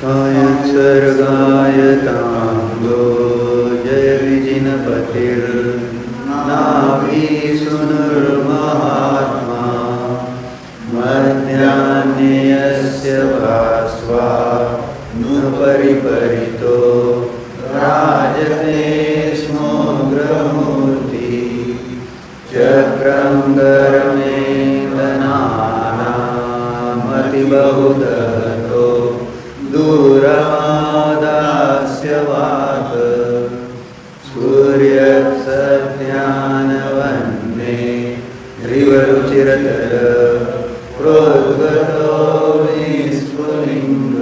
कायोत्सर्गायताङ्गो जय विजिनपतिर्नाभीसुनुर्महात्मा मध्याह्ने यस्य भास्वा नुपरिपरितो राजते स्मोग्रमूर्ति चक्रं गरमेन्दनानामतिबहुदहतो दूरमादास्य वात सूर्यसध्यानवन्ने रिवरुचिरतर प्रोद्गतो विस्फुलिङ्ग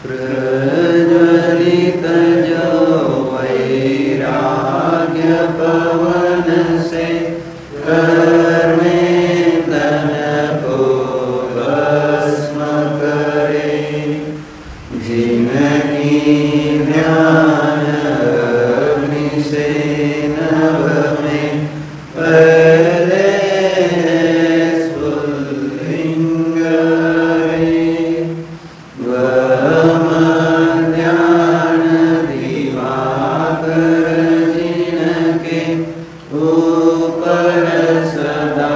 प्रज्वलितजो वैराग्यपवनसे कर्मेन्दनको भस्म करे जिनकी ध्यानग्निसे नभ में पहले स्फुलिंग रे वमध्यान दिवाकर जिनके ऊपर सदा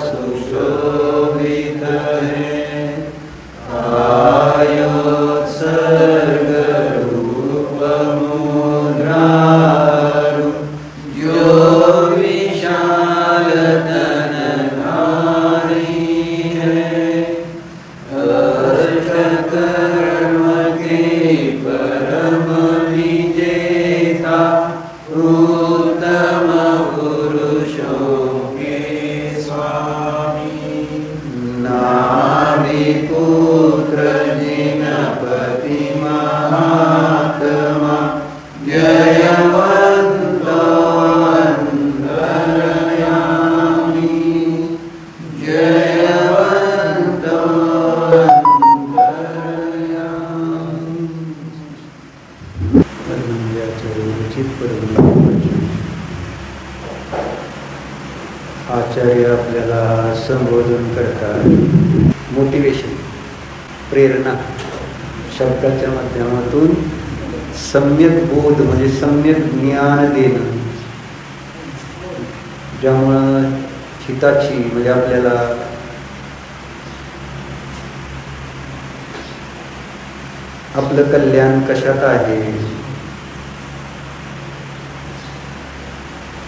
सुशोभित है कायोत्सर्गरूपमुद्रारु जो विशाल तनधारी है अष्टकर्म के परम विजेता उत्तम पुरुषों के स्वामी नाभिपुत्र जिनपति महात्मा जयवन्तो अन्तर्यामी जयवन्तो अन्तर्यामी। आचार्य आपल्याला संबोधन करतात, मोटिवेशन, प्रेरणा शब्दाच्या माध्यमातून सम्यक बोध म्हणजे सम्यक ज्ञान देणं, ज्यामुळं हिताची म्हणजे आपल्याला आपलं कल्याण कशात आहे,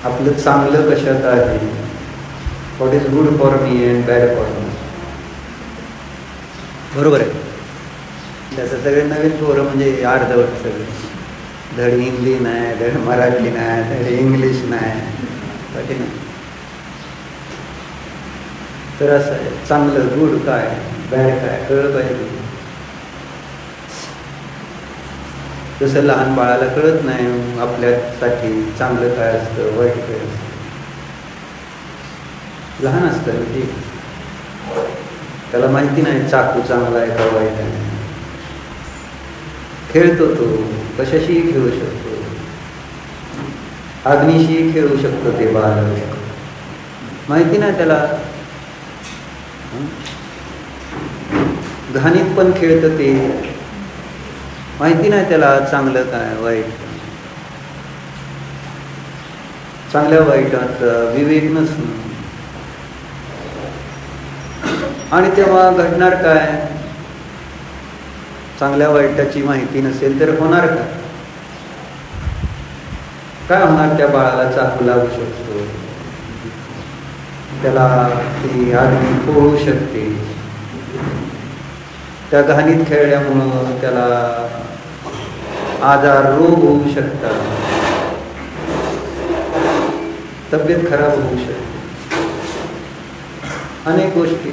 आपलं चांगलं कशात आहे, what is good for me and bad for me. बरोबर आहे. त्याचं सगळे नवीन पोरं म्हणजे अर्धवट सगळे, धड हिंदी नाही, धड मराठी नाही, धड इंग्लिश नाही, कठीण. तर असं आहे, चांगलं गुड काय बॅड काय कळलं पाहिजे. जसं लहान बाळाला कळत नाही आपल्यासाठी चांगलं काय असतं वाईट काय असतं, लहान असतं ते, त्याला माहिती नाही चाकू चांगला आहे का वाईट आहे. खेळतो तो, कशाशीही खेळू शकतो, अग्नीशीही खेळू शकतो ते बाळ, माहिती नाही त्याला. घाणीत पण खेळतं ते, माहिती नाही त्याला चांगलं काय वाईट. चांगल्या वाईटात विवेक नसणं, आणि तेव्हा घडणार काय, चांगल्या वाईटाची माहिती नसेल तर होणार काय होणार. त्या बाळाला चाकू लागू शकतो, त्याला ती अग्नी पोळू शकते, त्या घाणीत खेळल्यामुळं त्याला आजार रोग होऊ शकतात, तब्येत खराब होऊ शकते, अनेक गोष्टी.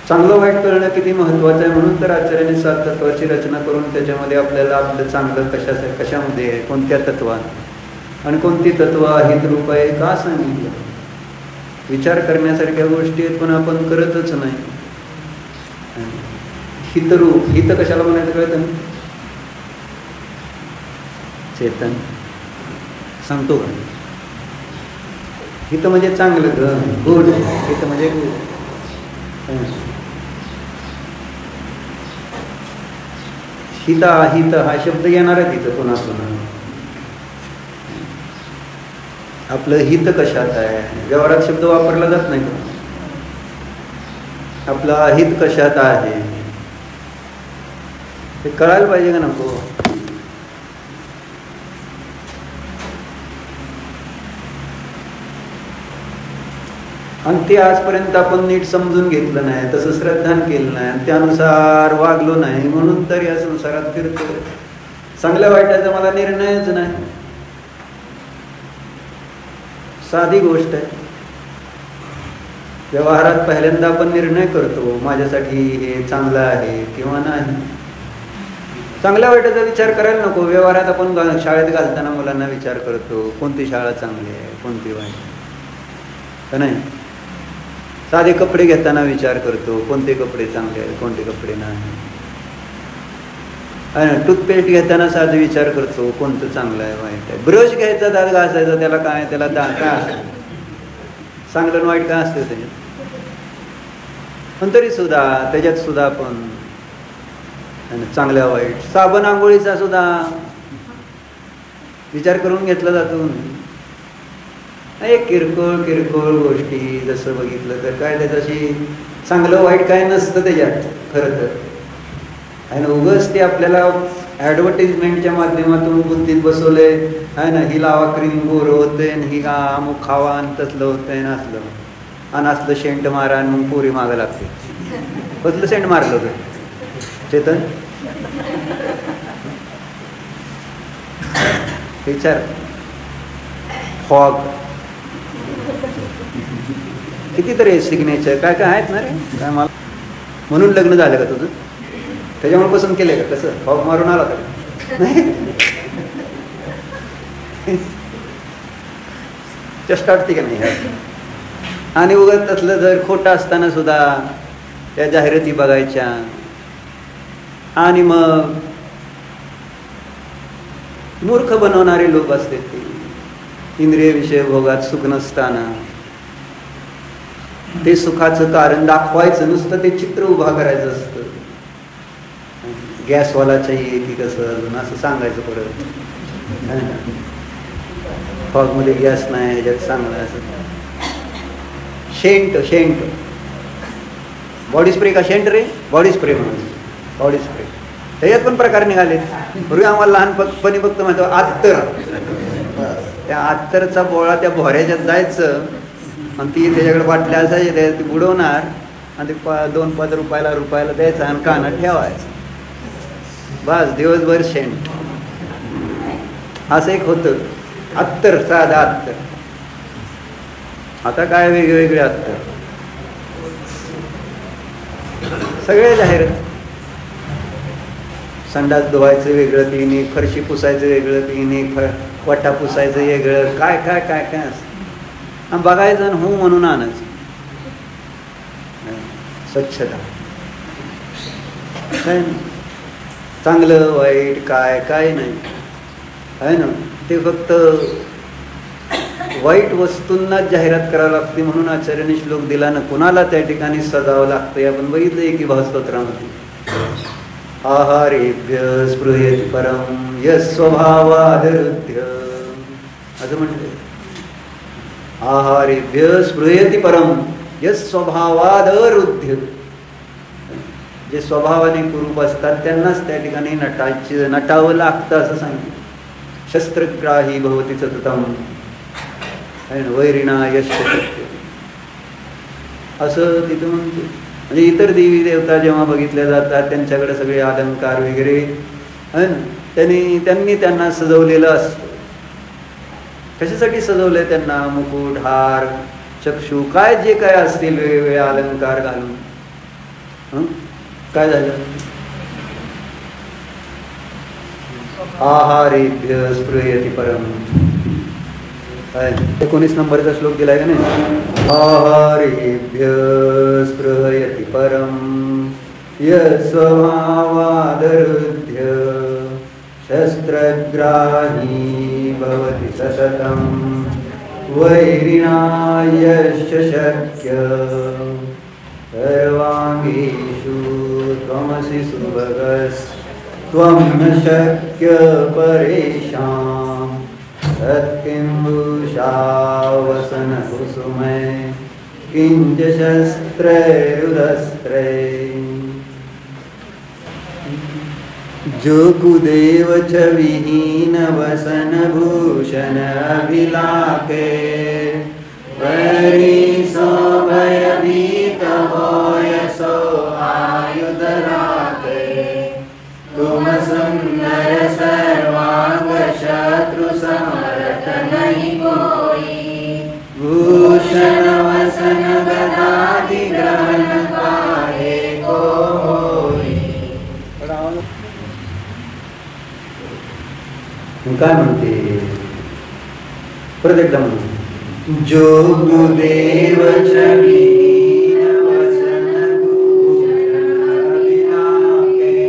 चांगलं वाईट कळणं किती महत्त्वाचं आहे. म्हणून तर आचार्याने 7 तत्वाची रचना करून त्याच्यामध्ये आपल्याला आपलं चांगलं कशामध्ये आहे, कोणत्या तत्वात, आणि कोणती तत्व हितरूप आहे का सांगितलं. विचार करण्यासारख्या गोष्टी आहेत पण आपण करतच नाही. हितरूप, हित कशाला म्हणायचं कळतं ना, चेतन सांगतो का. हित म्हणजे चांगलं, गुड. हित म्हणजे गुड. हित अहित हा शब्द येणार आहे तिथं पुन्हा पुन्हा. आपलं हित कशात आहे, व्यवहारात शब्द वापरला जात नाही का? आपलं अहित कशात आहे हे कळायला पाहिजे का नको? आणि ते आजपर्यंत आपण नीट समजून घेतलं नाही, तसं श्रद्धान केलं नाही, त्यानुसार वागलो नाही, म्हणून तर या संसारात फिरतो. चांगल्या वाईटाचा मला निर्णयच नाही. साधी गोष्ट आहे. व्यवहारात पहिल्यांदा आपण निर्णय करतो माझ्यासाठी हे चांगलं आहे किंवा नाही. चांगल्या वाईटाचा विचार करायला नको. व्यवहारात आपण शाळेत घालताना मुलांना विचार करतो कोणती शाळा चांगली आहे कोणती वाईट का नाही. साधे कपडे घेताना विचार करतो कोणते कपडे चांगले आहेत कोणते कपडे नाही. टूथपेस्ट घेताना साधे विचार करतो कोणतं चांगलं आहे वाईट आहे. ब्रश घ्यायचा दात घासायचा त्याला काय त्याला काय असतं चांगलं वाईट काय असतं त्याच्यात. पण तरी सुद्धा त्याच्यात सुद्धा आपण चांगल्या वाईट साबण आंघोळीचा सुद्धा विचार करून घेतला जातो. एक किरकोळ किरकोळ गोष्टी जसं बघितलं तर काय त्याच्याशी चांगलं वाईट काय नसतं त्याच्यात खरं तर. आणि उगाच ते आपल्याला ॲडव्हर्टिजमेंटच्या माध्यमातून बुद्धीत बसवले आहे ना, ही लावा क्रीम गोर होते आणि ही अमुक खावा आणि तसलं होतंय ना असलं आणि असलं शेंट मारा आणि मग पोरी मागं लागते. कसलं सेंट मारलं होतं चेतन विचार. फॉग कितीतरी सिग्नेचर काय काय आहेत ना रे काय. मला म्हणून लग्न झालं का तुझं त्याच्यामुळे पसंत केलंय का कसं फॉग मारून आला तर नाही. चेष्टा वाटते का नाही. आणि उगाच तसलं जर खोटं असताना सुद्धा त्या जाहिराती बघायच्या आणि मग मूर्ख बनवणारे लोक असते ते. इंद्रिय विषय भोगात सुख नसताना ते सुखाचं कारण दाखवायचं नुसतं ते चित्र उभा करायचं असतं. गॅसवाला चाहिए की कसं अजून असं सांगायचं परत. फॉगमध्ये गॅस नाही ह्याच्यात चांगलं असं. शेंट शेंट बॉडी स्प्रे का शेंट रे बॉडी स्प्रे म्हणून बॉडी स्प्रे त्याच्यात पण प्रकार निघाले. पूर्वी आम्हाला लहानपणी फक्त माहिती अत्तर. त्या अत्तरचा बोळा त्या भोऱ्याच्यात जायचं आणि ती त्याच्याकडे बाटल्या असायची ती बुडवणार आणि ते 2-5 रुपयाला द्यायचं आणि कानात ठेवायचं. बस दिवसभर शेंट. असं एक होतं अत्तर साधा अत्तर. आता काय वेगवेगळे अत्तर सगळे जाहिरात. संडास धुवायचं वेगळं तिने, फरशी पुसायचं वेगळं तिने, वटा पुसायचं वेगळं काय काय काय काय असं. बघायचं आणि हो म्हणून आणायचं. स्वच्छता काय चांगलं वाईट काय काय नाही आहे ना. ते फक्त वाईट वस्तूंनाच जाहिरात करावी लागते म्हणून आचार्याने श्लोक दिला ना. कुणाला त्या ठिकाणी सजावं लागतं. आपण बघितलंय की भावस्तोत्रामध्ये आहारेभ्य स्पृहेति परम यस्वभावादरुध्य असं म्हटलं. आहारेभ्य स्पृहेति परम यस्वभावादरुध्य. जे स्वभावाने कुरूप असतात त्यांनाच त्या ठिकाणी नटावं लागतं असं सांगितलं. शस्त्रग्राही भवति सततम वैरिणा यश असं तिथं म्हणतो. म्हणजे इतर देवी देवता जेव्हा बघितल्या जातात त्यांच्याकडे सगळे अलंकार वगैरे आहे ना त्यांनी त्यांना सजवलेलं असतं. कशासाठी सजवलंय त्यांना. मुकुट हार चक्षु काय जे काय असतील वेगवेगळे अलंकार घालून. काय झालं. आहारेभ्य स्पृहेति परम 19 नंबरचा श्लोक दिलाय का नाही. आहारेभ्य स्पृहेति परम यस्वभावादरुध्य शस्त्रग्राही भवति सततं वैरिणा यश्च शक्य सर्वांगीषु त्वमसि सुभगस् त्वं न शक्य परेषां तत्किंबुषा वसन कुसुमै किंच शस्त्रैरुदस्त्रै जो कुदेव च विहीन वसन भूषण अभिलाखे वरी सो भयभीत होय सो आयुध राखे तुम सुंदर सर्वांग शत्रु समर्थ नहीं कोई भूषण वसन गदाधि ग्रहण काहे को होई। काय म्हणते परत एकदा म्हणते जो गुरुदेव विहीन वसन भूषण अभिलाखे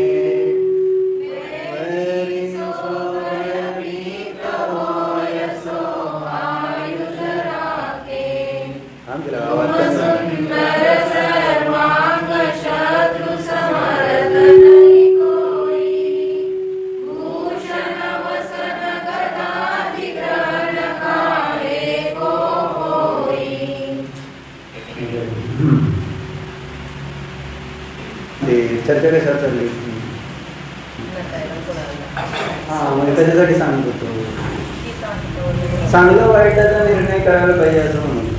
वरी सो भयभीत होय सो आयुध राखे सुंदर सर्वांग शत्रु समर्थ नहीं कोई भूषण वसन गदाधि ग्रहण काहे को होई। ते चर्चा कशा चालली म्हणजे कशासाठी सांगत होतो चांगलं वाईटाचा निर्णय करायला पाहिजे असं म्हणतो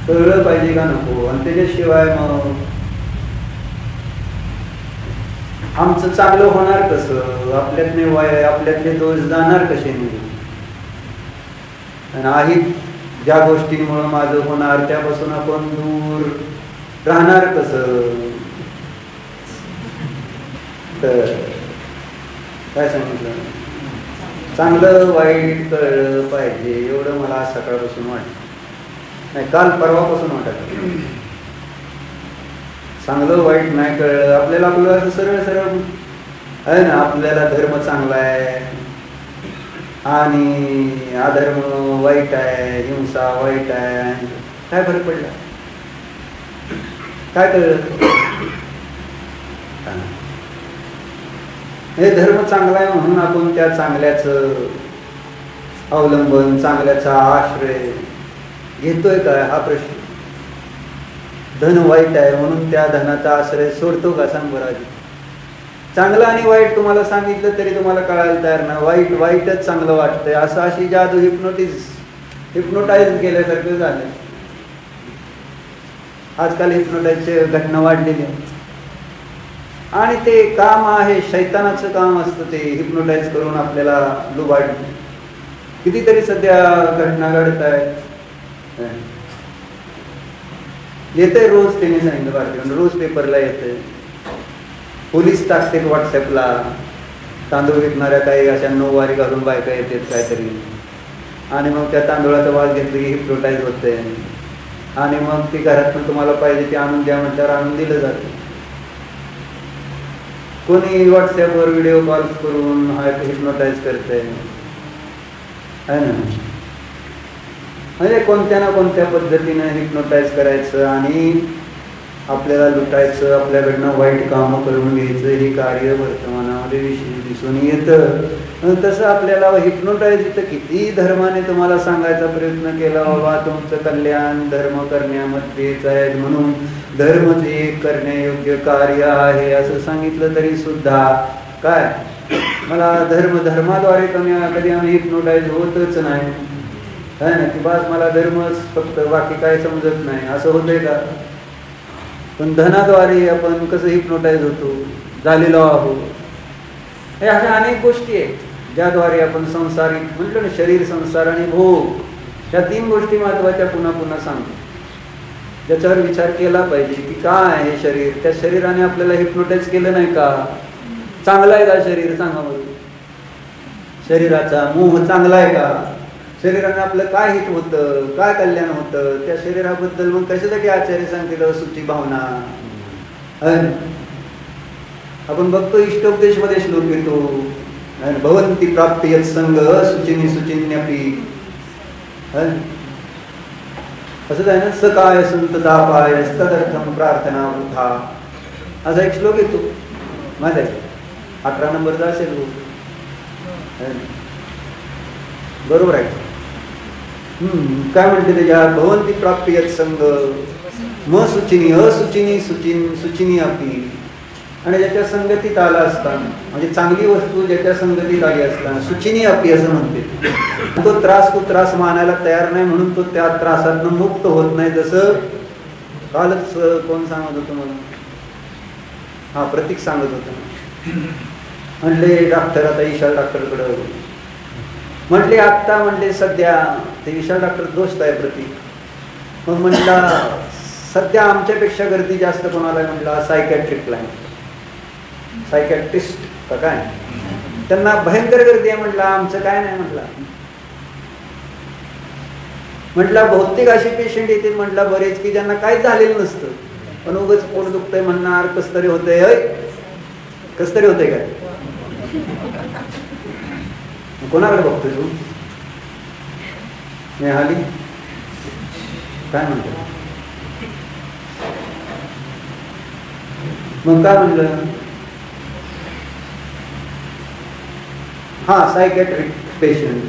कळलं पाहिजे का नको आणि त्याच्याशिवाय मग आमचं चांगलं होणार कसं आपल्यातले दोष जाणार कसे नाही आणि ज्या गोष्टींमुळे माझं होणार त्यापासून आपण दूर राहणार कसं तर काय सांगितलं चांगलं वाईट कळलं पाहिजे एवढं मला आज सकाळपासून वाटतं नाही काल परवापासून वाटत चांगलं वाईट नाही कळलं आपल्याला आपलं असं सरळ सरळ आहे ना आपल्याला धर्म चांगला आहे आणि अधर्म वाईट आहे हिंसा वाईट आहे काय फरक पडला काय कळलं हे धर्म चांगला आहे म्हणून आपण त्या चांगल्याचं अवलंबन चांगल्याचा आश्रय घेतोय काय हा प्रश्न धन वाईट आहे म्हणून त्या धनाचा आश्रय सोडतो का सांग बरं आधी चांगलं आणि वाईट तुम्हाला सांगितलं तरी तुम्हाला कळायला तयार नाही वाईटच चांगलं वाटतंय असं अशी जादू हिप्नोटाईज केल्यासारखं झालं आजकाल हिप्नोटाईजची घटना वाढलेली आहे आणि ते काम आहे शैतानाचं काम असतं ते हिप्नोटाईज करून आपल्याला लुबाडणं कितीतरी सध्या घटना घडत आहेत येते रोज त्यांनी सांगितलं भारतीय रोज पेपरला येते पोलीस टाकते व्हॉट्सअपला तांदूळ विकणाऱ्या काही अशा 9 वारी घालून बायका येतात काहीतरी आणि मग त्या तांदूळाचा वास घेतलं की हिप्नोटाईज होते आणि मग ती घरात पण तुम्हाला पाहिजे ते आणून द्या म्हटल्यावर आणून दिलं जातं कोणी व्हॉट्सअपवर व्हिडिओ कॉल करून हा हिप्नोटाईज करते आहे ना म्हणजे कोणत्या ना कोणत्या पद्धतीनं हिप्नोटाईज करायचं आणि आपल्याला लुटायचं आपल्याकडनं वाईट कामं करून घ्यायचं हे कार्य वर्तमानामध्ये विशेष दिसून येतं तसं आपल्याला हिप्नोटाईज इथं किती धर्माने तुम्हाला सांगायचा प्रयत्न केला बाबा तुमचं कल्याण धर्म करण्यामध्येच आहे म्हणून धर्मच एक करण्यायोग्य कार्य आहे असं सांगितलं तरी सुद्धा काय मला धर्माद्वारे कधी आम्ही हिप्नोटाईज होतच नाही है ना की बस मला धर्मच फक्त बाकी काय समजत नाही असं होतंय का पण धनाद्वारे आपण कसं हिप्नोटाईज होतो झालेलो आहोत हे अशा अनेक गोष्टी आहेत ज्याद्वारे आपण संसारिक म्हटलं ना शरीर संसार आणि भोग या 3 गोष्टी महत्वाच्या पुन्हा पुन्हा सांगतो ज्याच्यावर विचार केला पाहिजे की काय हे शरीर त्या शरीराने आपल्याला हिप्नोटाईज केलं नाही का चांगलं आहे का शरीर सांगा बरं शरीराचा मोह चांगला आहे का शरीराने आपलं काय हित होतं काय कल्याण होतं त्या शरीराबद्दल मग कशासाठी आचार्य सांगतील सुची भावना आपण बघतो इष्टोपदेश मध्ये श्लोक येतो भवंती प्राप्ती यत्संग सुचिनी सुचिन्यपी असंच आहे ना सकाय संततापाय तदर्थम प्रार्थना वृथा असा एक श्लोक येतो माहिती आहे 18 नंबरचा असेल बरोबर आहे. काय म्हणते त्याच्या भवंती प्राप्ती यत् संग म सुचिनी असुचिनी सुचिन सुचिनी आपली. आणि ज्याच्या संगतीत आला असताना म्हणजे चांगली वस्तू ज्याच्या संगतीत आली असताना सुचिनी आपली असं म्हणते. तो त्रास मानायला तयार नाही म्हणून तो त्या त्रासातून मुक्त होत नाही. जसं कालच कोण सांगत होतं मला, हा प्रतीक सांगत होतं. म्हणले डॉक्टर आता विशाल डॉक्टरकडे म्हटले आत्ता म्हणले सध्या ते विशाल डॉक्टर दोस्त आहे प्रतीक. मग म्हटला सध्या आमच्यापेक्षा गर्दी जास्त कोणाला म्हटला सायकॅट्रिकला आहे. सायकॅट्रिस्ट का काय त्यांना भयंकर गर्दी आहे म्हटलं. आमचं काय नाही म्हटलं. म्हटलं बहुतेक असे पेशंट येते म्हटलं बरेच की ज्यांना काहीच झालेलं नसतं पण उगाच पोट दुखतंय म्हणणार कस तरी होतंय. कस तरी होतंय काय कोणाकडे बघतोय तू नेहाली काय म्हणतो. मग काय म्हणलं हा सायकॅट्रिक पेशंट.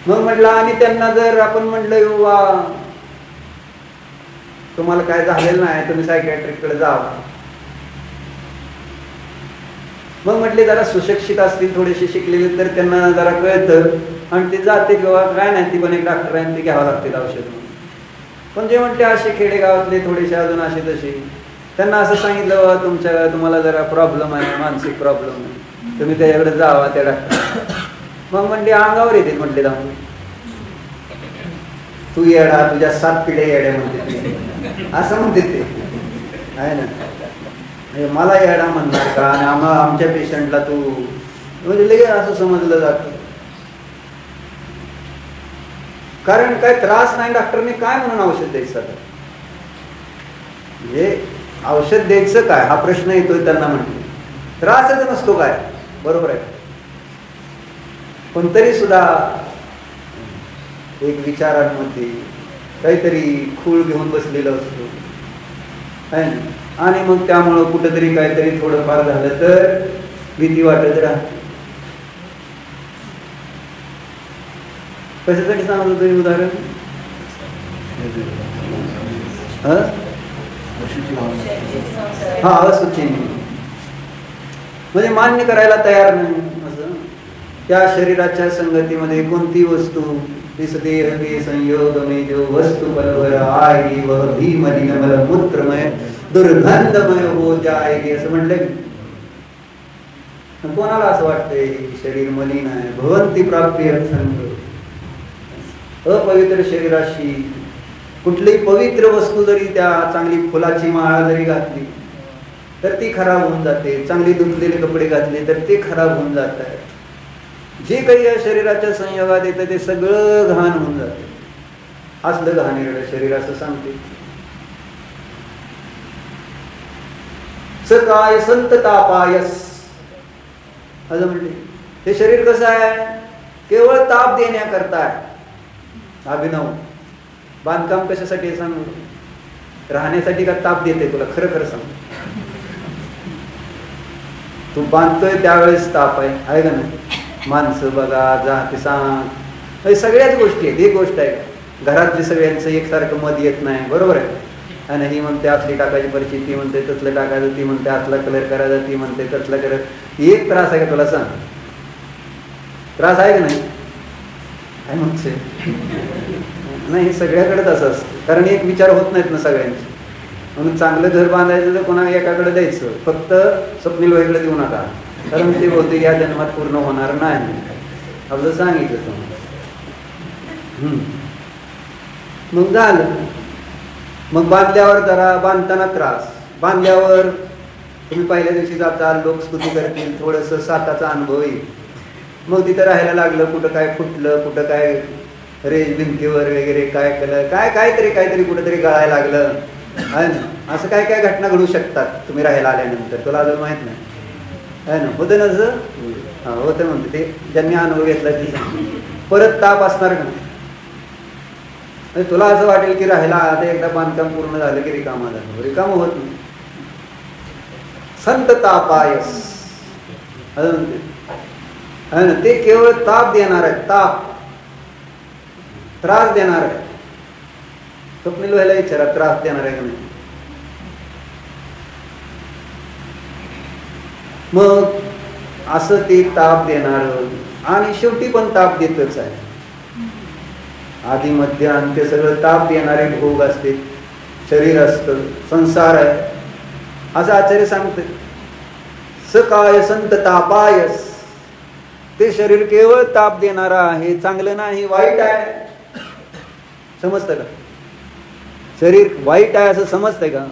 मग म्हटलं आणि त्यांना जर आपण म्हटलं वा तुम्हाला काय झालेलं नाही तुम्ही सायकॅट्रिककडे जावा. मग म्हटले जरा सुशिक्षित असतील थोडेसे शिकलेले तर त्यांना जरा कळतं आणि ते जाते किंवा काय नाही ती पण एक डॉक्टर आहे ते घ्यावं लागते औषध. पण जे म्हणते असे खेडेगावातले थोडेसे अजून असे तसे त्यांना असं सांगितलं तुम्हाला जरा प्रॉब्लेम आहे मानसिक प्रॉब्लेम आहे तुम्ही त्याच्याकडे जावा त्या डॉक्टर. मग म्हणले अंगावर येते म्हटले जाऊन तू येडा तुझ्या 7 पिढ्या येड्या म्हणते असं म्हणते ते आहे ना. मला येडा म्हणणार का आणि आमच्या पेशंटला तू म्हणजे लगे असं समजलं जातं. कारण काय त्रास नाही डॉक्टरने काय म्हणून औषध द्यायचं. म्हणजे औषध द्यायचं काय हा प्रश्न येतोय त्यांना. म्हणते त्रासच नसतो काय बरोबर आहे पण तरी सुद्धा एक विचारांमध्ये काहीतरी खूळ घेऊन बसलेलं असतो आहे ना. आणि मग त्यामुळं कुठंतरी काहीतरी थोडंफार झालं तर भीती वाटत राहते. कशासाठी सांगत होतं उदाहरण हा असुचिनी म्हणजे मान्य करायला तयार नाही असं. त्या शरीराच्या संगतीमध्ये कोणती वस्तू दिसते संयोग में जो वस्तू बरोबर आई व भीमलिंगमल मूत्रमय दुर्गंधमय हो जाएगी असं म्हटलं. कोणाला असं वाटतंय शरीर मलिन आहे. भवंती प्राप्ती संग अपवित्र शरीराशी कुठलीही पवित्र वस्तू जरी त्या चांगली फुलाची माळा जरी घातली तर ती खराब होऊन जाते. चांगली धुतलेले कपडे घातले तर ते खराब होऊन जात आहे. जे काही या शरीराच्या संयोगात येतं ते सगळं घाण होऊन जाते. असलं घाणेरडं शरीर असं सांगते. सकाय संत तापायस असं म्हणते. हे शरीर कसं आहे केवळ ताप देण्याकरता आहे. अभिनव बांधकाम कशासाठी सांगू राहण्यासाठी का ताप देते तुला खरं खरं सांग. तू बांधतोय त्यावेळेस ताप आहे का नाही. माणसं बघा जाते सांग सगळ्याच गोष्टी आहेत. एक गोष्ट आहे घरातली सगळ्यांचं एकसारखं मत येत नाही बरोबर आहे. आणि ही म्हणते असली टाकायची परिस्थिती ती म्हणते तसलं टाकायचं ती म्हणते असला कलर करायचा ती म्हणते तसला करत. एक त्रास आहे का तुला सांग त्रास आहे का नाही काय म्हणते नाही. सगळ्याकडेच असं असतं कारण एक विचार होत नाहीत ना सगळ्यांचे. म्हणून चांगलं घर बांधायचं तर कोणा एकाकडे द्यायचं फक्त स्वप्नील वगैरे देऊ नका कारण ते बोलते या जन्मात पूर्ण होणार नाही आपलं सांगितलं तुम्हाला. मग झालं. मग बांधल्यावर जरा बांधताना त्रास बांधल्यावर तुम्ही पहिल्या दिवशी जाताल लोक स्तुती करतील थोडंसं साताचा अनुभव येईल. मग तिथं राहायला लागलं कुठं काय फुटलं कुठं काय रेज भिंतीवर वगैरे काय केलं काय काहीतरी कुठंतरी गळायला लागलं आहे ना. असं काय काय घटना घडू शकतात तुम्ही राहायला आल्यानंतर तुला अजून माहित नाही आहे ना. होतं ना असं हा होतं म्हणते ते ज्यांनी अनुभव घेतला ते परत ताप असणार का नाही. तुला असं वाटेल की राहायला आता एकदा बांधकाम पूर्ण झालं की रिकामा झालं रिकाम होत नाही. संत तापायस अजून ते केवळ ताप देणार आहे, ताप, त्रास देणार आहे. स्वप्नील व्हायला विचारा, त्रास देणार आहे का नाही? मग असं ते ताप देणार आणि शेवटी पण ताप देतच आहे. आधी मध्य अंत्य सगळं ताप देणारे भोग असते, शरीर असतं, संसार आहे. असं आचार्य सांगते, सकाय संत तापायस. ते शरीर केवळ ताप देणारा आहे, चांगलं नाही, वाईट आहे. समजतं का? शरीर वाईट आहे असं समजतंय का?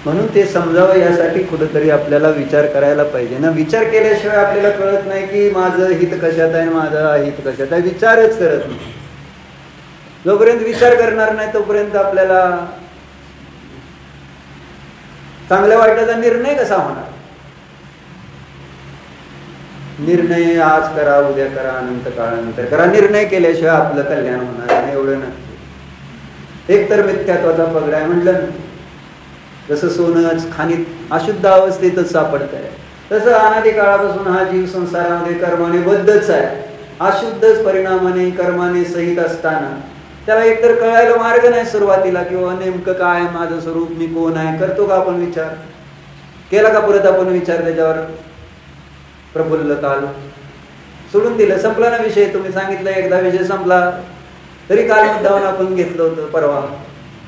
म्हणून ते समजावं यासाठी कुठेतरी आपल्याला विचार करायला पाहिजे ना. विचार केल्याशिवाय आपल्याला कळत नाही की माझं हित कशात आहे, माझं अहित कशात आहे. विचारच करत नाही. जोपर्यंत विचार करणार नाही तोपर्यंत आपल्याला चांगल्या वाईटाचा निर्णय कसा होणार? निर्णय आज करा, उद्या करा, अनंत काळानंतर करा. निर्णय केल्याशिवाय आपलं कल्याण होणार नाही, एवढं नक्की. एक तर मिथ्यात्वाचा पगडा आहे म्हटलं ना. जसं सोनंच खाणीत अशुद्ध अवस्थेतच सापडत आहे, तसं अनादी काळापासून हा जीव संसारामध्ये कर्माने बद्धच आहे. अशुद्धच परिणामाने कर्माने सहित असताना त्याला एकतर कळायला मार्ग नाही सुरुवातीला, किंवा नेमकं काय माझं स्वरूप, मी कोण आहे. करतो का आपण विचार? केला का परत आपण विचार त्याच्यावर? प्रफुल्ल काल सोडून दिलं, संपला ना विषय. तुम्ही सांगितलं एकदा विषय संपला, तरी काल मुद्दावून आपण घेतलं होतं. परवा